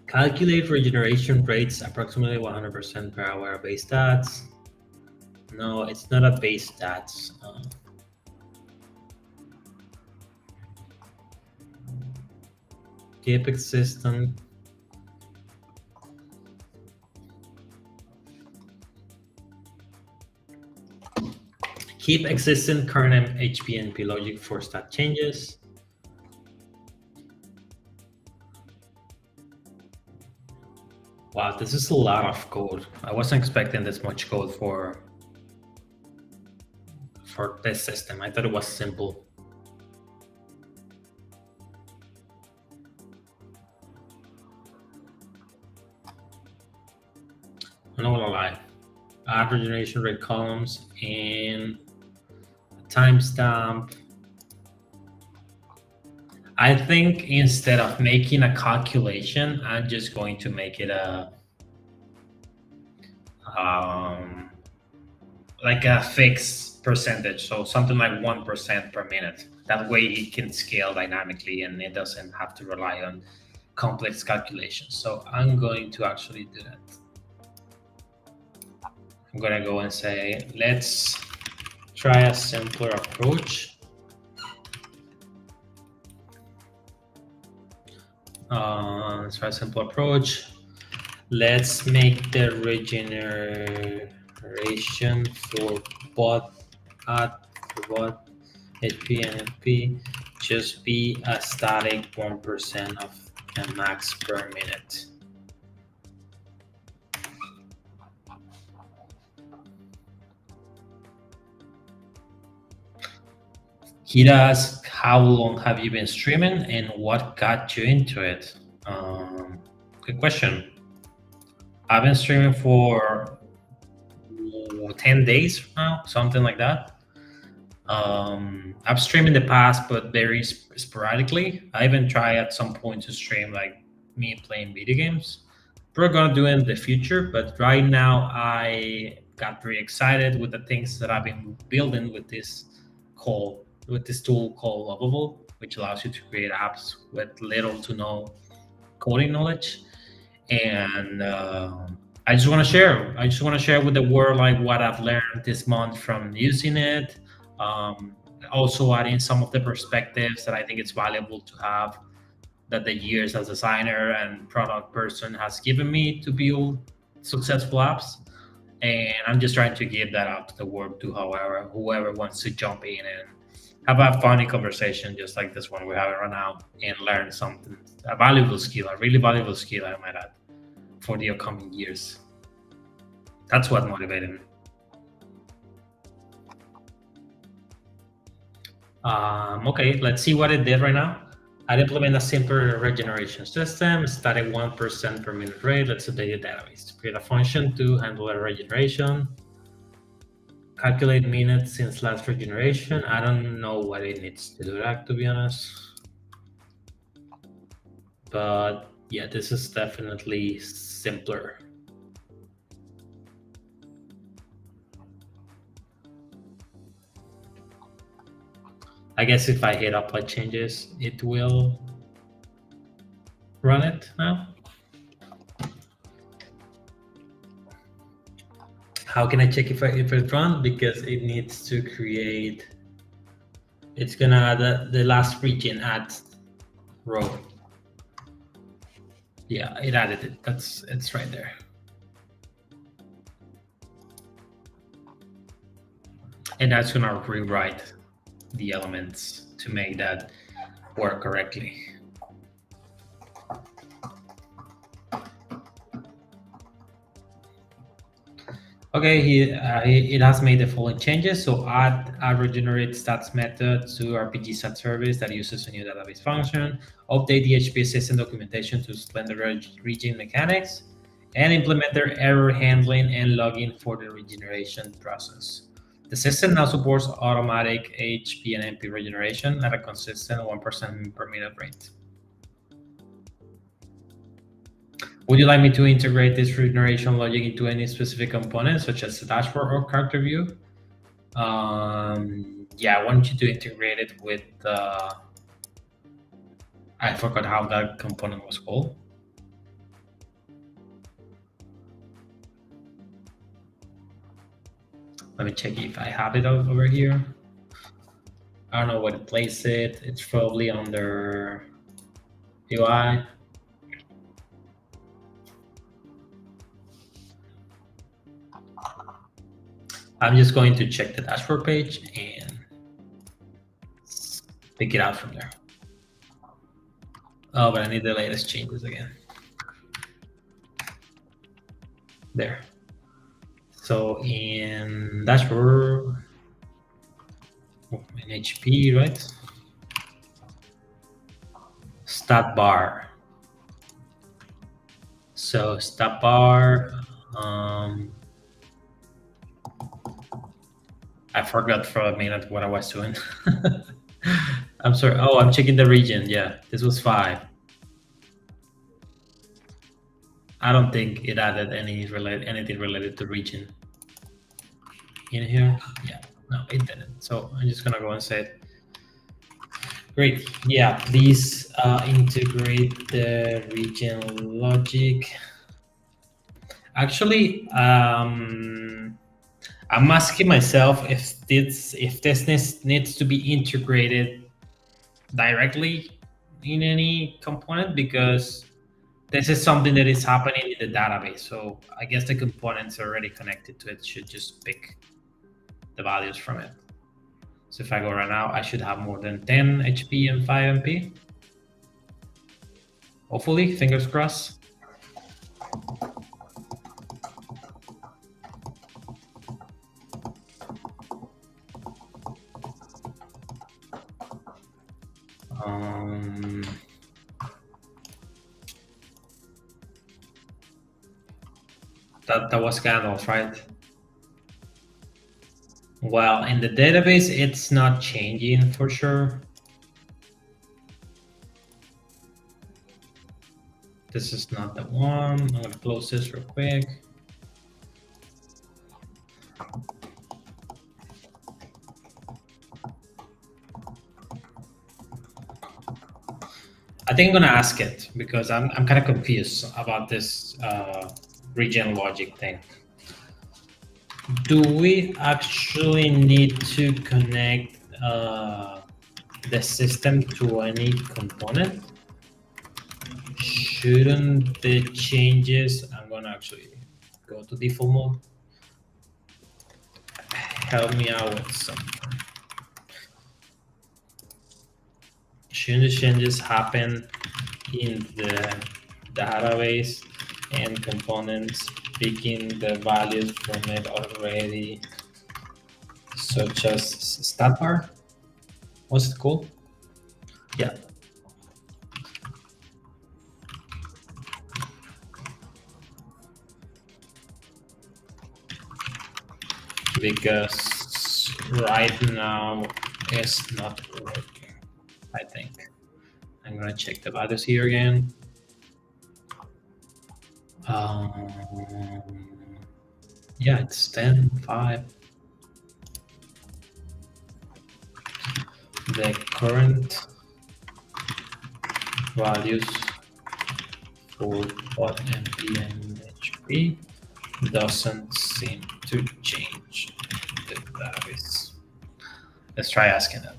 Calculate regeneration rates approximately 100% per hour base stats. No, it's not a base stats. Keep existing. Keep existing current HPNP logic for stat changes. Wow, this is a lot of code. I wasn't expecting this much code for this system. I thought it was simple. I'm not gonna lie. Add regeneration rate columns and timestamp. I think instead of making a calculation, I'm just going to make it like a fixed percentage, so something like 1% per minute. That way it can scale dynamically and it doesn't have to rely on complex calculations. So I'm going to actually do that. I'm going to go and say, let's try a simpler approach. Let's try a simple approach. Let's make the regeneration for both HP and MP just be a static 1% of a max per minute. He asks, how long have you been streaming and what got you into it? Good question. I've been streaming for 10 days now, something like that. I've streamed in the past, but very sporadically. I even try at some point to stream like me playing video games. We're gonna do it in the future, but right now I got very excited with the things that I've been building with this tool called Lovable, which allows you to create apps with little to no coding knowledge. And I just want to share. I just want to share with the world like what I've learned this month from using it. Um, Also adding some of the perspectives that I think it's valuable to have, that the years as designer and product person has given me to build successful apps. And I'm just trying to give that out to the world to whoever wants to jump in and have a funny conversation just like this one we're having right now, and learn something, a valuable skill, a really valuable skill I might add, for the upcoming years. That's what motivated me. Okay, let's see what it did right now. I'd implement a simpler regeneration system, starting 1% per minute rate. Let's update the database. Create a function to handle a regeneration. Calculate minutes since last regeneration. I don't know what it needs to do that, to be honest. But yeah, this is definitely simpler. I guess if I hit apply changes, it will run it now. How can I check if it's run? Because it needs to create. It's gonna add the last region add row. Yeah, it added it. It's right there. And that's gonna rewrite the elements to make that work correctly. Okay, it has made the following changes. So add a regenerate stats method to RPG stat service that uses a new database function, update the HP system documentation to explain the region mechanics, and implement their error handling and logging for the regeneration process. The system now supports automatic HP and MP regeneration at a consistent 1% per minute rate. Would you like me to integrate this regeneration logic into any specific component, such as the dashboard or character view? Yeah, I want you to integrate it with I forgot how that component was called. Let me check if I have it over here. I don't know where to place it. It's probably under UI. I'm just going to check the dashboard page and pick it out from there. Oh, but I need the latest changes again. There. So in dashboard, in HP, right? Stat bar. So stat bar, I forgot for a minute what I was doing. I'm sorry. Oh, I'm checking the region. Yeah, this was 5. I don't think it added anything related to region in here. Yeah, no, it didn't. So I'm just gonna go and say it. Great. Yeah, please integrate the region logic. Actually, I'm asking myself if this needs to be integrated directly in any component, because this is something that is happening in the database. So I guess the components already connected to it should just pick the values from it. So if I go right now, I should have more than 10 HP and 5 MP. Hopefully, fingers crossed. That was Gandalf, right? Well, in the database, it's not changing for sure. This is not the one. I'm gonna close this real quick. I think I'm gonna ask it because I'm kind of confused about this region logic thing. Do we actually need to connect the system to any component? Shouldn't the changes, I'm gonna actually go to default mode. Help me out with something. Shouldn't the changes happen in the database and components picking the values from it already, such as stat bar? What's it called? Yeah. Because right now it's not working, I think. I'm gonna check the values here again. Yeah, it's 10, 5. The current values for bot MP and HP doesn't seem to change the database. Let's try asking them.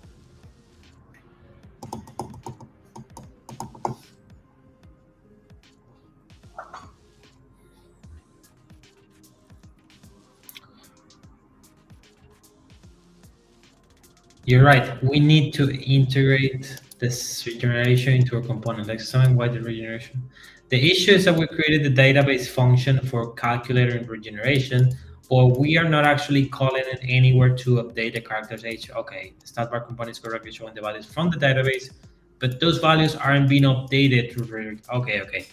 You're right. We need to integrate this regeneration into a component. Like something why the regeneration. The issue is that we created the database function for calculating regeneration, but we are not actually calling it anywhere to update the character's age. Okay, the stat bar component is correctly showing the values from the database, but those values aren't being updated through. Okay.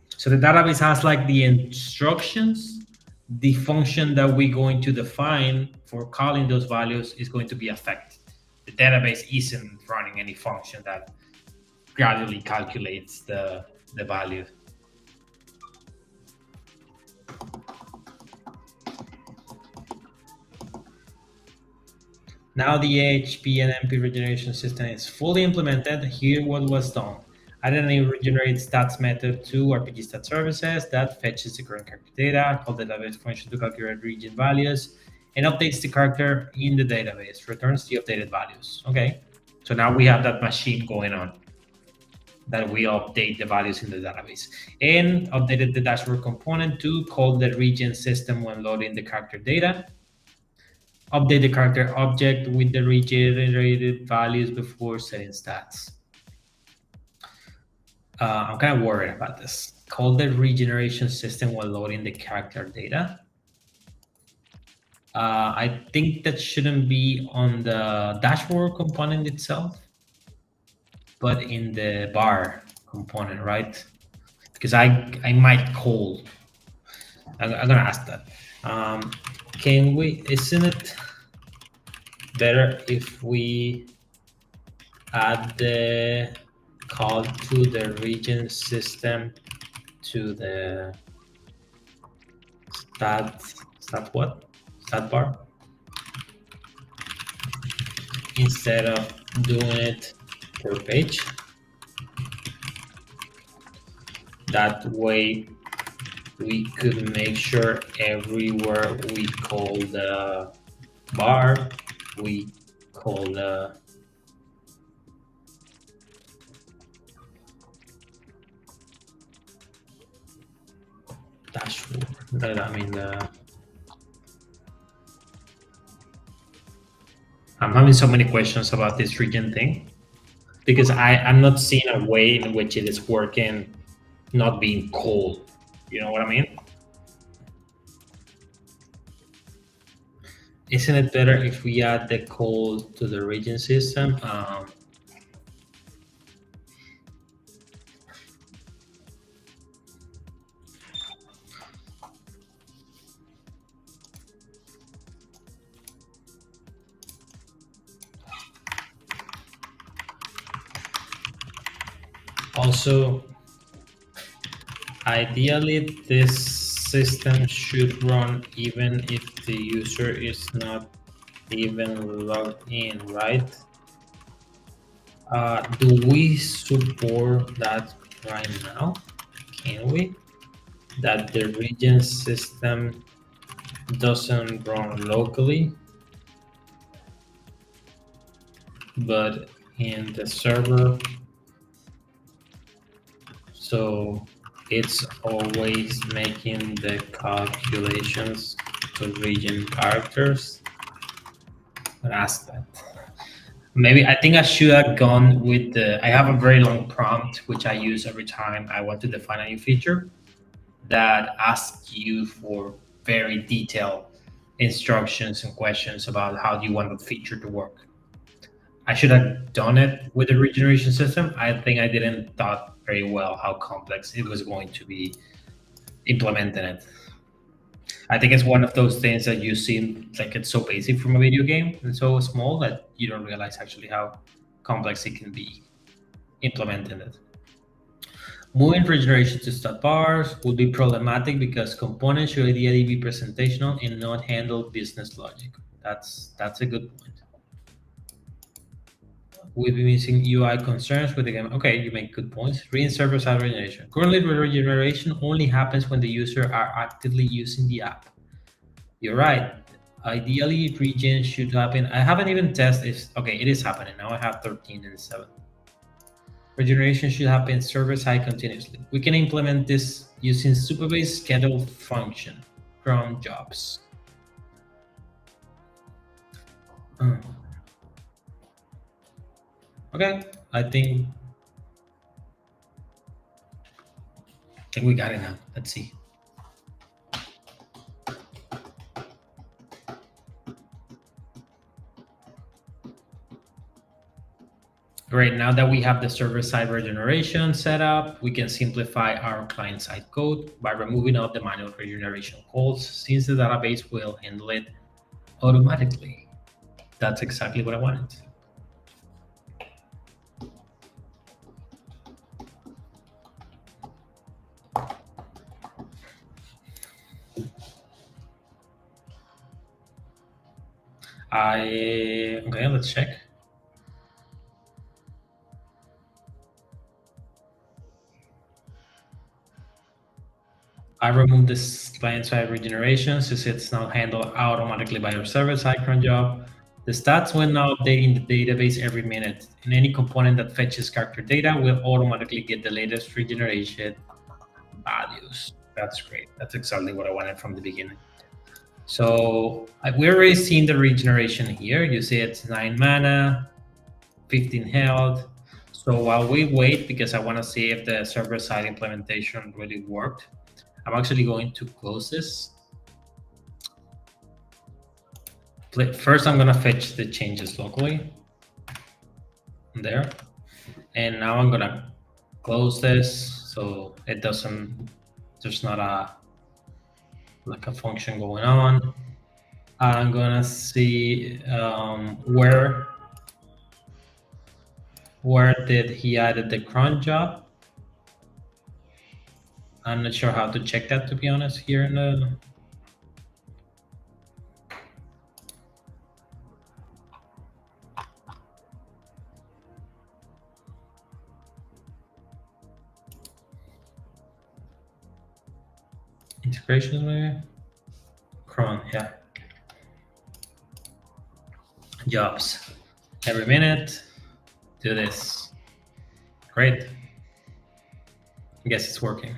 So the database has like the instructions. The function that we're going to define for calling those values is going to be affected. The database isn't running any function that gradually calculates the value. Now the HP and MP regeneration system is fully implemented. Here what was done. Added a regenerate stats method to RPG stat services that fetches the current character data, called the database function to calculate region values, and updates the character in the database, returns the updated values. Okay, so now we have that machine going on that we update the values in the database, and updated the dashboard component to call the region system when loading the character data. Update the character object with the regenerated values before setting stats. I'm kind of worried about this. Call the regeneration system while loading the character data. I think that shouldn't be on the dashboard component itself, but in the bar component, right? Because I might call. I'm gonna ask that. Can we? Isn't it better if we add the call to the region system to the stat bar instead of doing it per page? That way we could make sure everywhere we call the bar, we call the dashboard. I mean, I'm having so many questions about this region thing because I'm not seeing a way in which it is working, not being called. You know what I mean? Isn't it better if we add the call to the region system? Also, Ideally, this system should run even if the user is not even logged in, right? Do we support that right now? Can we? That the region system doesn't run locally, but in the server, so it's always making the calculations to region characters. But ask that. Maybe I think I should have gone with the. I have a very long prompt which I use every time I want to define a new feature that asks you for very detailed instructions and questions about how do you want the feature to work. I should have done it with the regeneration system. I think I didn't thought very well how complex it was going to be implementing it. I think it's one of those things that you see like it's so basic from a video game and so small that you don't realize actually how complex it can be implementing it. Moving regeneration to stat bars would be problematic because components should ideally be presentational and not handle business logic. That's a good point. We've been missing UI concerns with the game. Okay, you make good points. Reading server-side regeneration. Currently, regeneration only happens when the user are actively using the app. You're right. Ideally, regen should happen. I haven't even tested if, okay, it is happening. Now I have 13 and 7. Regeneration should happen server-side continuously. We can implement this using supervised schedule function from jobs. Okay, I think we got it now. Let's see. Great, now that we have the server-side regeneration set up, we can simplify our client-side code by removing all the manual regeneration calls, since the database will handle it automatically. That's exactly what I wanted. Okay, let's check. I removed this client-side regeneration since it's now handled automatically by our server-side cron job. The stats when now updating the database every minute, and any component that fetches character data will automatically get the latest regeneration values. That's great. That's exactly what I wanted from the beginning. So we're already seeing the regeneration here. You see it's 9 mana, 15 health. So while we wait, because I want to see if the server-side implementation really worked, I'm actually going to close this. First, I'm going to fetch the changes locally there. And now I'm going to close this so it doesn't, there's not a function going on. I'm going to see where did he added the cron job. I'm not sure how to check that, to be honest, here in the integrations, maybe. Cron, yeah. Jobs. Every minute, do this. Great. I guess it's working.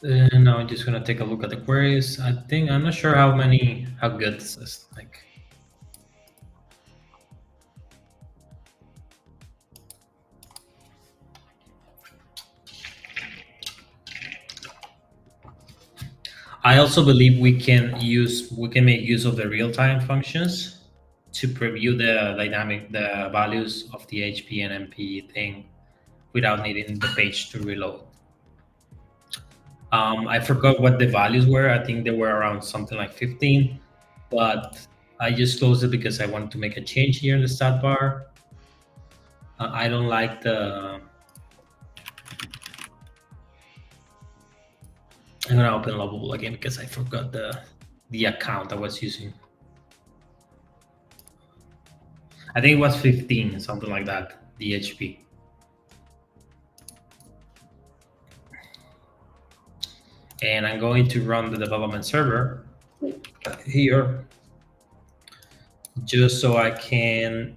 Now I'm just gonna take a look at the queries. I'm not sure how good this is. Like, I also believe we can make use of the real-time functions to preview the values of the HP and MP thing without needing the page to reload. I forgot what the values were. I think they were around something like 15, but I just closed it because I wanted to make a change here in the stat bar. I don't like the I'm gonna open Lovable again because I forgot the account I was using. I think it was 15, something like that, the HP. And I'm going to run the development server here just so I can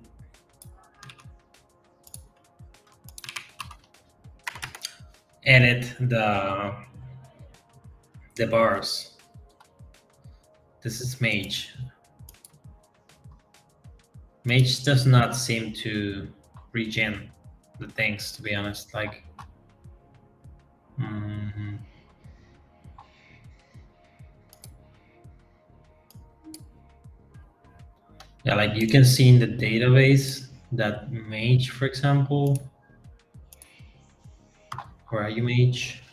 edit the bars. This is Mage. Mage does not seem to regen the things, to be honest. Like, yeah, like you can see in the database that Mage, for example, where are you, Mage?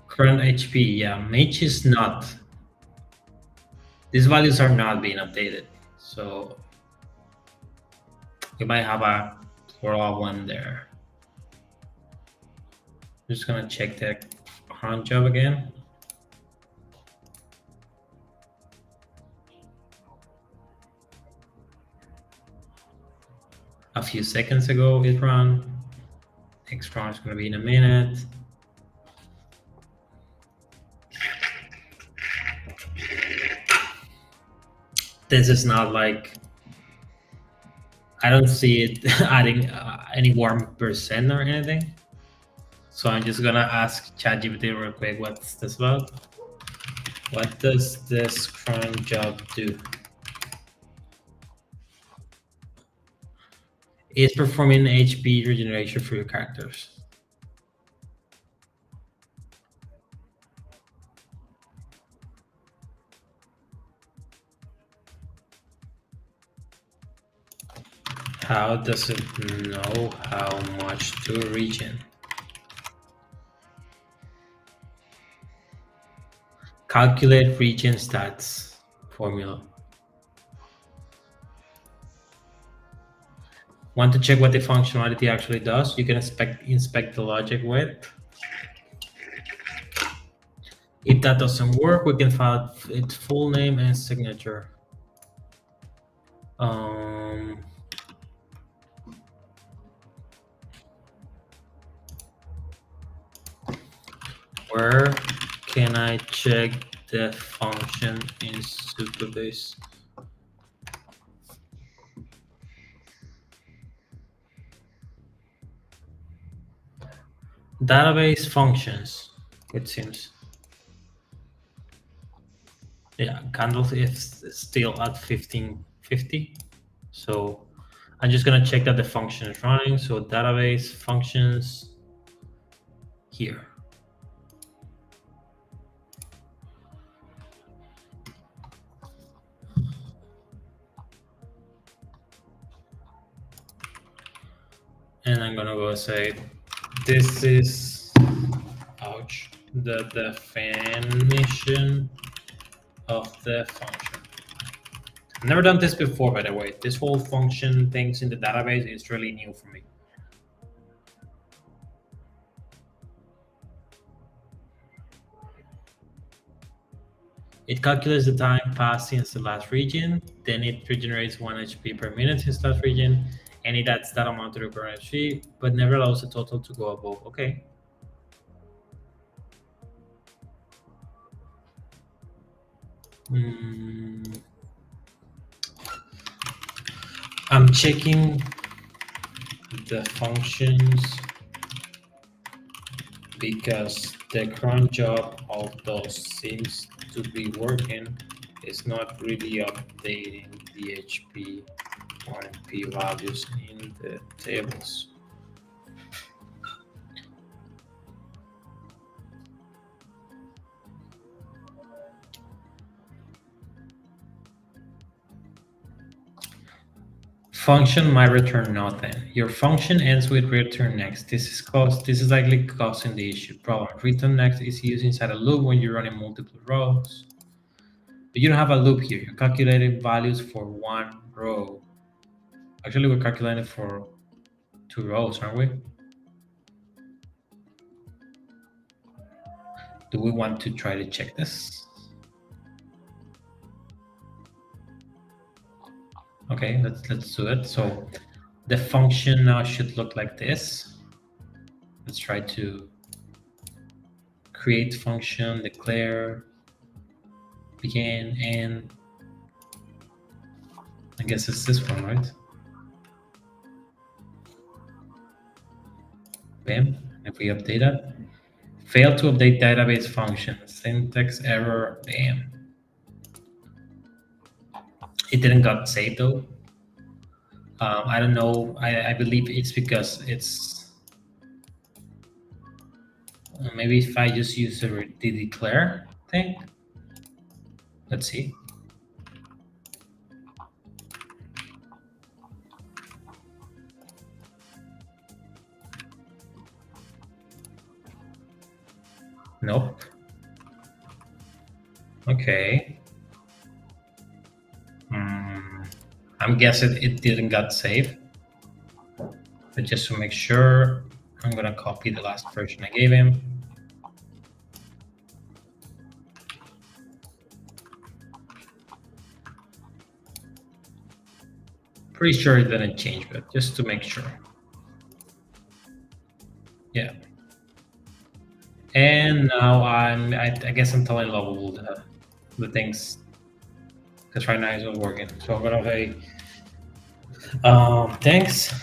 Current HP, yeah, Mage is not. These values are not being updated, so you might have a problem there. I'm just gonna check the cron job again. A few seconds ago it ran. Next run is gonna be in a minute. This is not like, I don't see it adding any 1% or anything. So I'm just gonna ask ChatGPT real quick, what's this about? What does this cron job do? It's performing HP regeneration for your characters. How does it know how much to regen? Calculate regen stats formula. Want to check what the functionality actually does? You can inspect the logic with. If that doesn't work, we can find its full name and signature. Where can I check the function in Supabase? Database functions, it seems. Yeah, candles is still at 1550. So I'm just gonna check that the function is running. So database functions here. And I'm gonna go say, this is, ouch, the definition of the function. I've never done this before, by the way. This whole function things in the database is really new for me. It calculates the time passed since the last region, then it regenerates 1 HP per minute since last region, and it adds that amount to the current HP, but never allows the total to go above. Okay. I'm checking the functions because the cron job, although seems to be working, is not really updating the HP or MP values in the tables. Function might return nothing. Your function ends with return next. This is likely causing the issue. Problem. Return next is used inside a loop when you're running multiple rows. But you don't have a loop here. You're calculating values for one row. Actually, we're calculating for 2 rows, aren't we? Do we want to try to check this? Okay, let's do it. So the function now should look like this. Let's try to create function, declare, begin, and I guess it's this one, right? Bam. If we update it, fail to update database function, syntax error, bam. It didn't got saved though. I don't know. I believe it's because it's maybe if I just use the declare thing. Let's see. Nope. Okay. I'm guessing it didn't got saved. But just to make sure, I'm gonna copy the last version I gave him. Pretty sure it didn't change, but just to make sure. Yeah. And now I guess I'm telling Lovable the things because right now it's not working. So I'm gonna say, thanks.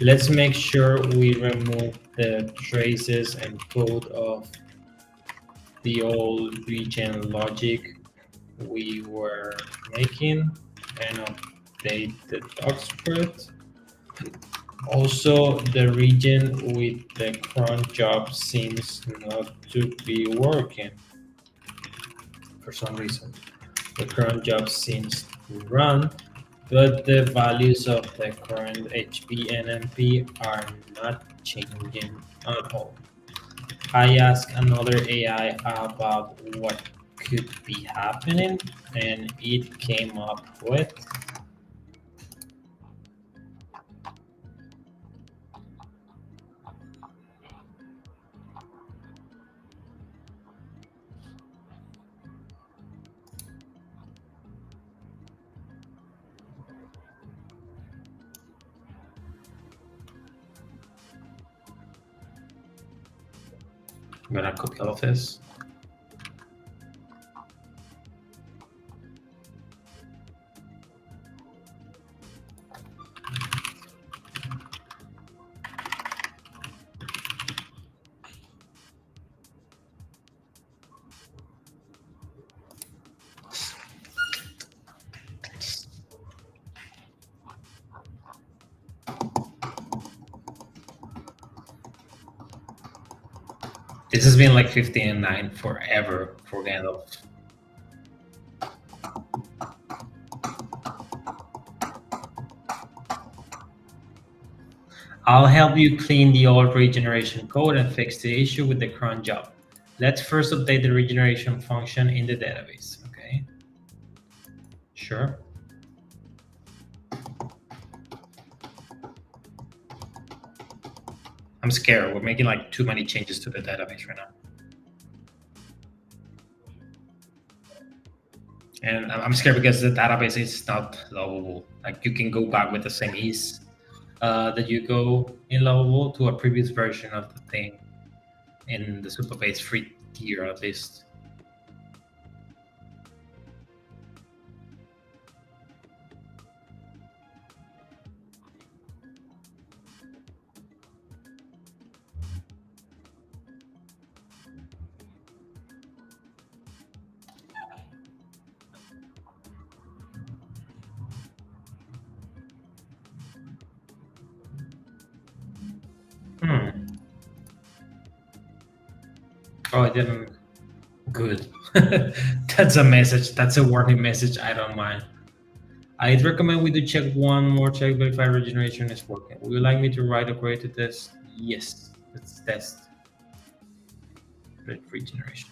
Let's make sure we remove the traces and code of the old region logic we were making and update the doc script. Also, the region with the cron job seems not to be working for some reason. The current job seems to run, but the values of the current HP and MP are not changing at all. I asked another AI about what could be happening, and it came up with I'm gonna copy all of this. This has been like 15 and 9 forever for Gandalf. I'll help you clean the old regeneration code and fix the issue with the cron job. Let's first update the regeneration function in the database, okay? Sure. I'm scared. We're making like too many changes to the database right now. And I'm scared because the database is not lovable. Like you can go back with the same ease that you go in Lovable to a previous version of the thing in the Superbase free tier at least. Oh, I didn't. Good. That's a message. That's a warning message. I don't mind. I'd recommend we do check one more check, verify regeneration is working. Would you like me to write a query to test? Yes. Let's test regeneration.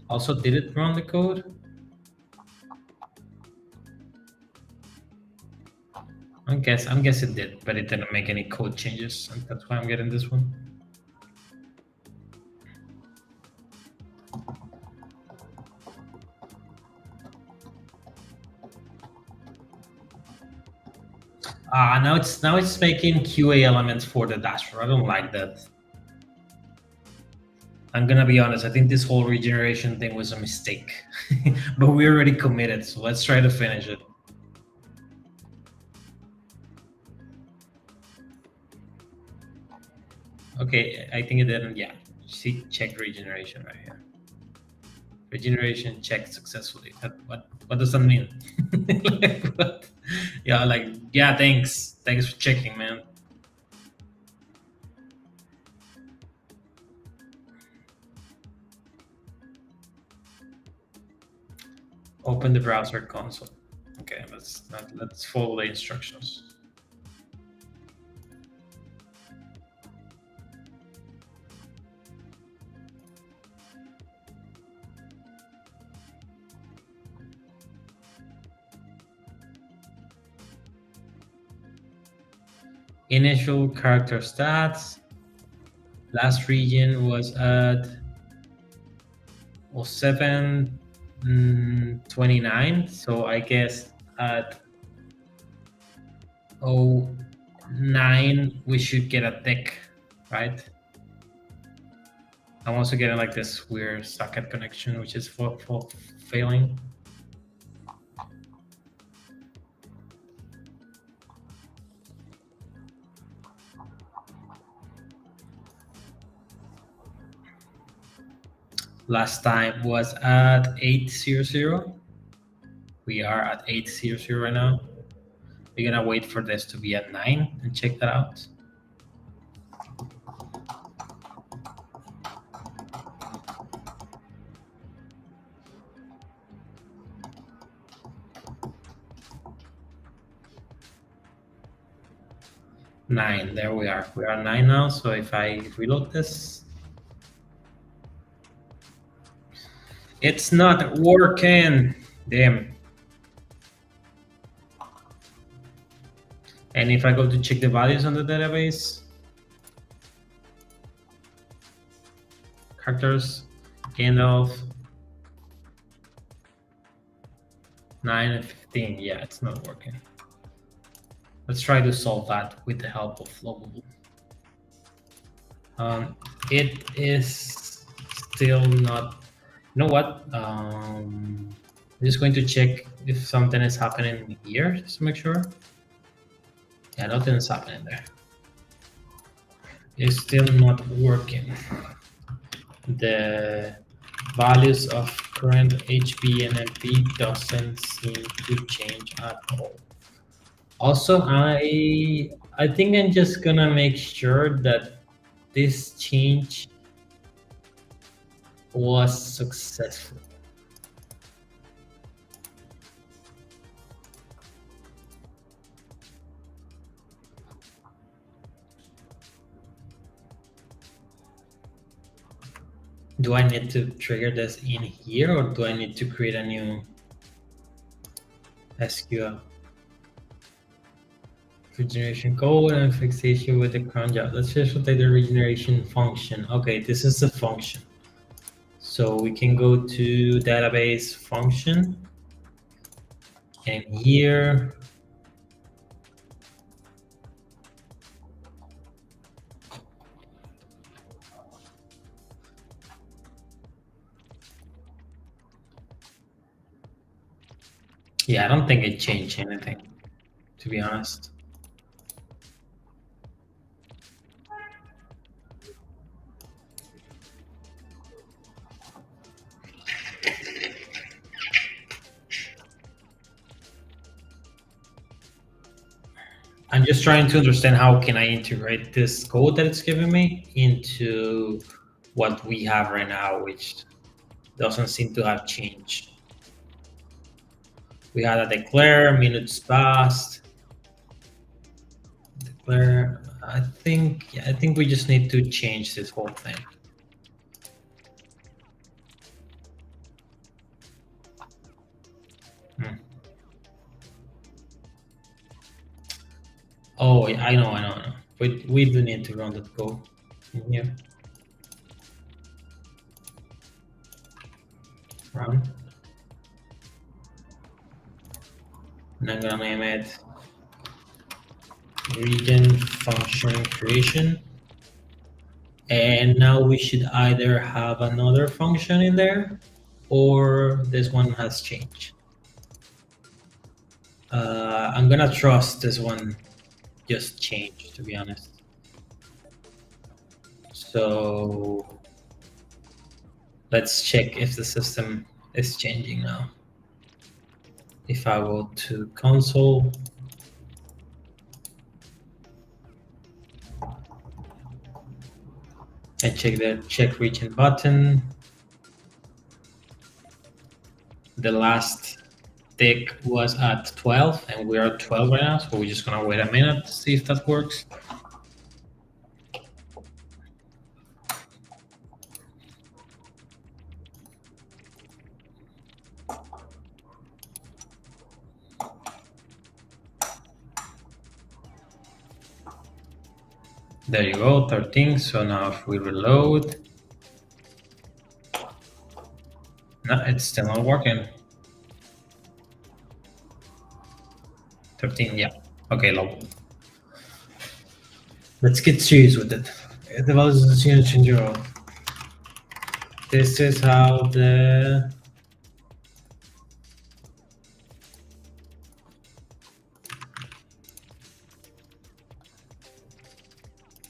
Also, did it run the code? I'm guessing it did, but it didn't make any code changes, and that's why I'm getting this one. Now it's making QA elements for the dashboard. I don't like that. I'm gonna be honest. I think this whole regeneration thing was a mistake, but we already committed, so let's try to finish it. Okay, I think it didn't. Yeah, see, check regeneration right here. Regeneration checked successfully. What does that mean? Like, what? Yeah, like, yeah, thanks for checking, man. Open the browser console. Okay, let's follow the instructions. Initial character stats. Last region was at 729. So I guess at 09 we should get a tick, right? I'm also getting like this weird socket connection, which is for failing. Last time was at 800. We are at 800 right now. We're gonna wait for this to be at 9 and check that out. Nine, there we are. We are 9 now. So if I reload this, it's not working. Damn. And if I go to check the values on the database, characters, Gandalf, 9 and 15. Yeah, it's not working. Let's try to solve that with the help of Lovable. It is still not. You know what? I'm just going to check if something is happening here just to make sure. Yeah, nothing is happening there. It's still not working. The values of current HP and MP doesn't seem to change at all. Also, I think I'm just gonna make sure that this change was successful. Do I need to trigger this in here, or do I need to create a new SQL? Regeneration code and fixation with the cron job. Let's just rotate the regeneration function. Okay, this is the function. So we can go to database function, and here yeah, I don't think it changed anything, to be honest. I'm just trying to understand how can I integrate this code that it's giving me into what we have right now, which doesn't seem to have changed. We had a declare, minutes passed. Declare. I think we just need to change this whole thing. Oh, I know. We do need to run that code in here. Run. And I'm gonna name it region function creation. And now we should either have another function in there or this one has changed. I'm gonna trust this one just changed, to be honest. So let's check if the system is changing now. If I go to console, and check the check region button, the last tick was at 12 and we're at 12 right now, so we're just gonna wait a minute to see if that works. There you go, 13. So now if we reload, no, it's still not working. 13, yeah. Okay, Lovable. Let's get serious with it. The values of the change your own. This is how the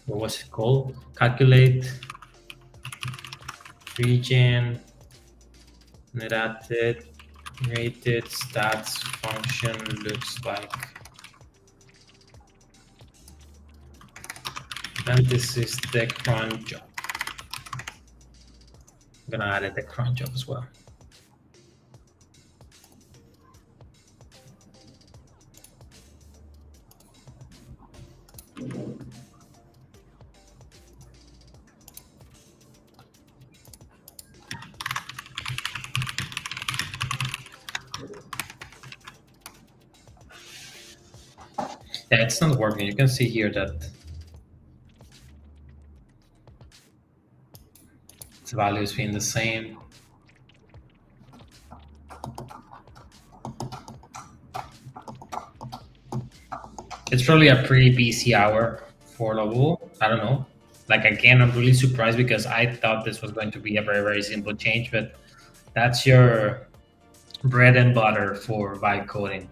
what was it called? Calculate region rated stats function looks like. And this is the cron job. I'm gonna add the cron job as well. Yeah, it's not working. You can see here that the values being the same. It's probably a pretty busy hour for Lovable. I don't know. Like again, I'm really surprised because I thought this was going to be a very, very simple change, but that's your bread and butter for vibe coding.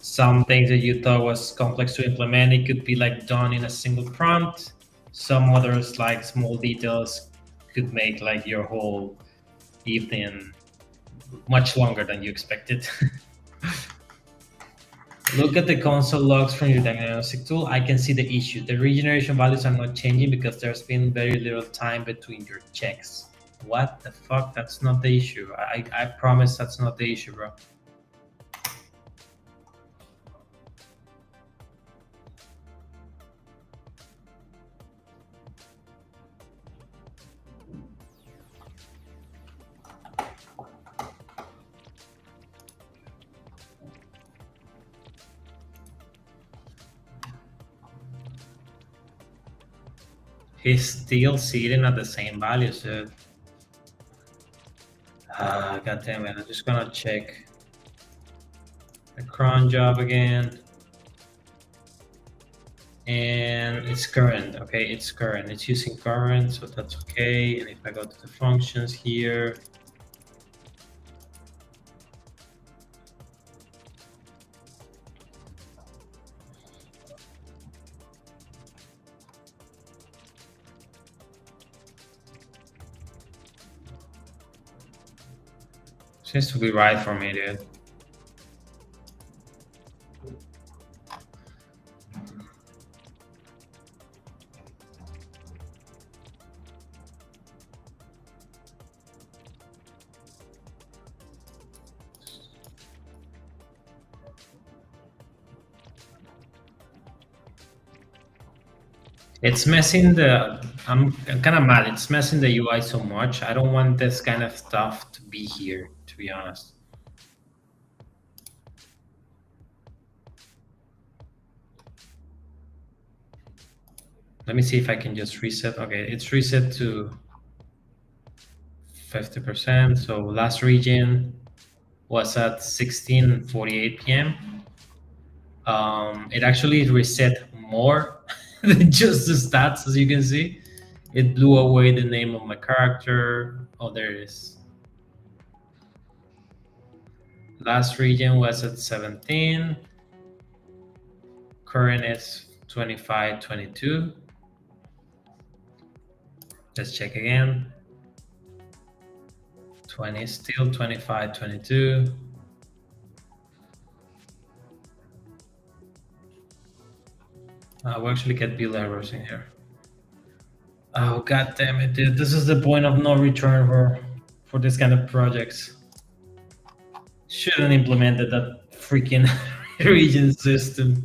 Some things that you thought was complex to implement, it could be like done in a single prompt. Some others, like small details, could make like your whole evening much longer than you expected. Look at the console logs from your diagnostic tool. I can see the issue. The regeneration values are not changing because there's been very little time between your checks. What the fuck? That's not the issue. I promise that's not the issue, bro. He's still sitting at the same value, so god damn it, I'm just gonna check the cron job again. And it's current, okay, it's current. It's using current, so that's okay. And if I go to the functions here, seems to be right for me, dude. It's messing the, I'm kind of mad. It's messing the UI so much. I don't want this kind of stuff to be here, to be honest. Let me see if I can just reset. Okay, it's reset to 50%. So last region was at 16:48 p.m. It actually reset more than just the stats, as you can see. It blew away the name of my character. Oh, there it is. Last region was at 17. Current is 25:22. Let's check again. 20, still 25:22. We actually get build errors in here. Oh, god damn it, dude. This is the point of no return for this kind of projects. Shouldn't implemented that freaking region system.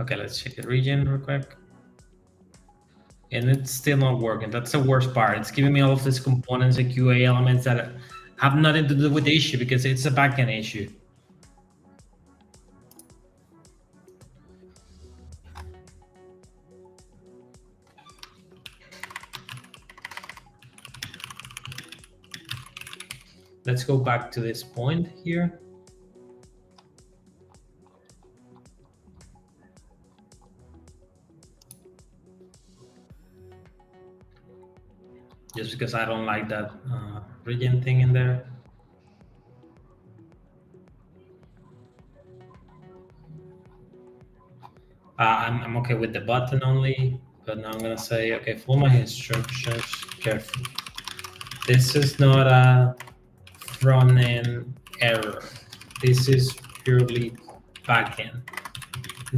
Okay, let's check the region real quick. And it's still not working. That's the worst part. It's giving me all of these components and QA elements that have nothing to do with the issue because it's a backend issue. Let's go back to this point here. Just because I don't like that region thing in there. I'm okay with the button only, but now I'm gonna say, okay, follow my instructions carefully. This is not a front-end error. This is purely backend.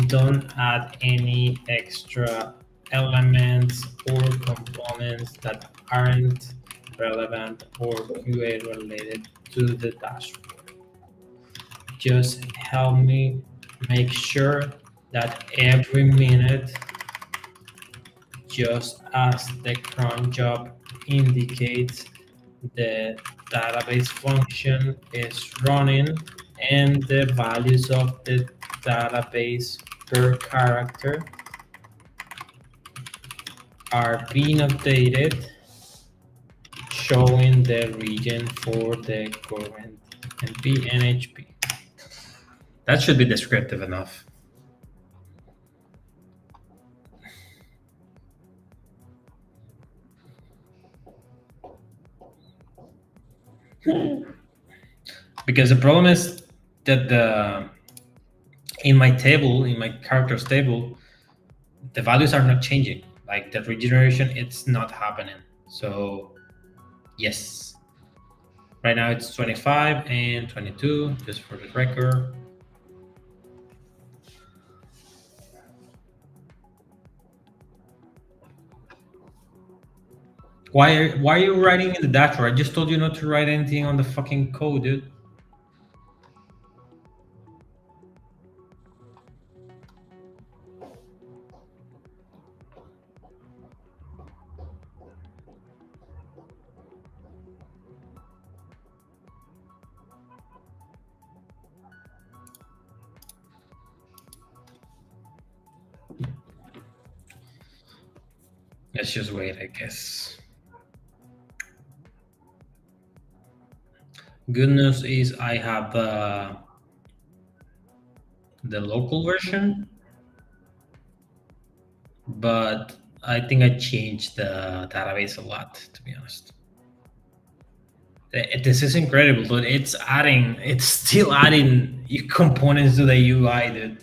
Don't add any extra elements or components that aren't relevant or QA related to the dashboard. Just help me make sure that every minute, just as the cron job indicates, the database function is running and the values of the database per character are being updated, showing the region for the current NP and HP. That should be descriptive enough. Because the problem is that in my table, in my characters table, the values are not changing. Like the regeneration, it's not happening. So yes, right now it's 25 and 22, just for the record. Why are you writing in the dashboard? I just told you not to write anything on the fucking code, dude. Let's just wait, I guess. Good news is I have the local version, but I think I changed the database a lot, to be honest. This is incredible, dude. It's still adding components to the UI, dude.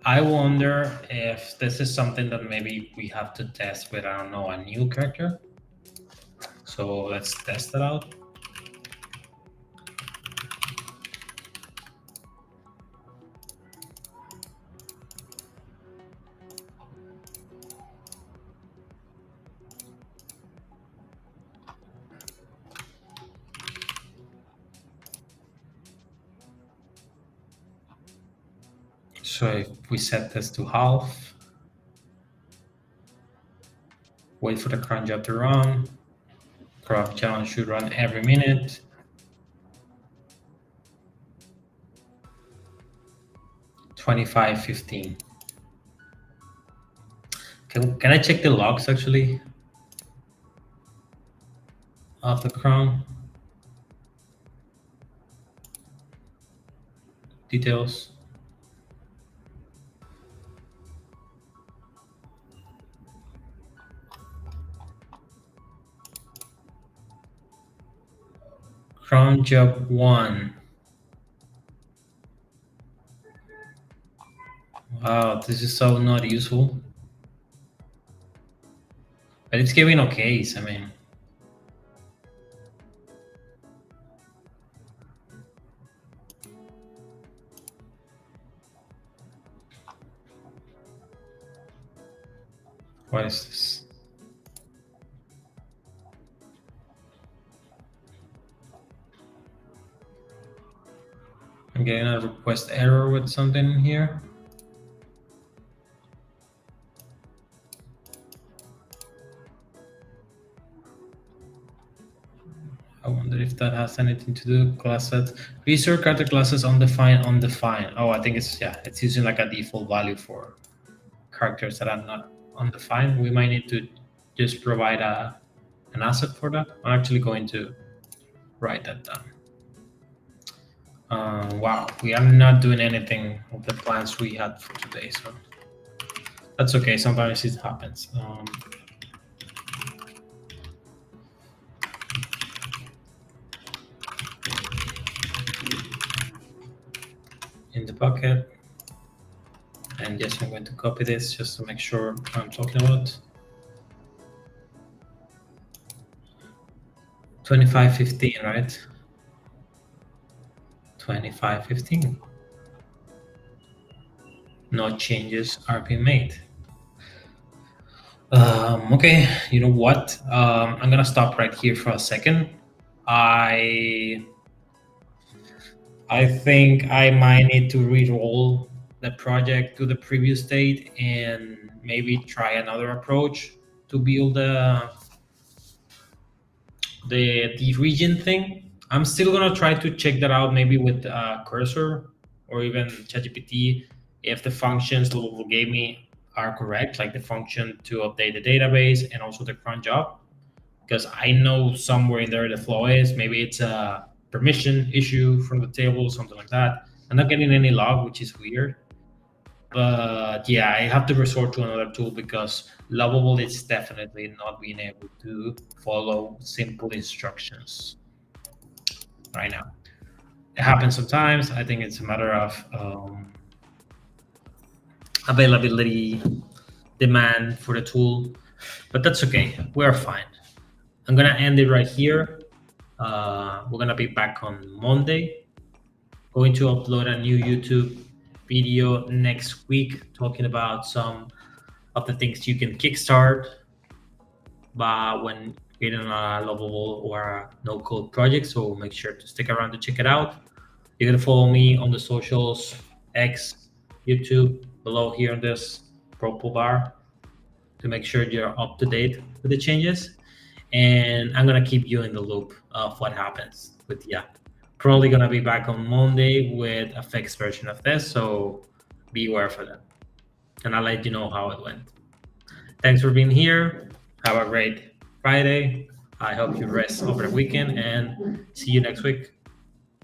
I wonder if this is something that maybe we have to test with, I don't know, a new character. So let's test that out. So if we set this to half, wait for the cron job to run, cron challenge should run every minute. $25.15. Can I check the logs actually of the cron? Details. Cron job 1. Wow, this is so not useful. But it's giving okays, I mean. What is this? I'm getting a request error with something in here. I wonder if that has anything to do with class set. Resort character classes undefined. Oh, I think it's using like a default value for characters that are not undefined. We might need to just provide an asset for that. I'm actually going to write that down. Wow, we are not doing anything of the plans we had for today, so that's okay. Sometimes it happens. In the bucket, and yes, I'm going to copy this just to make sure what I'm talking about. 25.15, right? 25.15. No changes are being made. Okay, you know what? I'm gonna stop right here for a second. I think I might need to re-roll the project to the previous state and maybe try another approach to build the region thing. I'm still gonna try to check that out maybe with Cursor or even ChatGPT if the functions Lovable gave me are correct, like the function to update the database and also the cron job. Because I know somewhere in there the flaw is maybe it's a permission issue from the table, something like that. I'm not getting any log, which is weird. But yeah, I have to resort to another tool because Lovable is definitely not being able to follow simple instructions right now. It happens sometimes. I think it's a matter of availability, demand for the tool, but that's okay. We're fine. I'm gonna end it right here. We're gonna be back on Monday. Going to upload a new YouTube video next week talking about some of the things you can kickstart when creating a Lovable or a no-code project. So make sure to stick around to check it out. You can follow me on the socials, X, YouTube, below here in this purple bar to make sure you're up to date with the changes. And I'm gonna keep you in the loop of what happens with the app. Probably gonna be back on Monday with a fixed version of this, so be aware for that. And I'll let you know how it went. Thanks for being here. Have a great Friday. I hope you rest over the weekend and see you next week.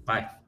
Bye.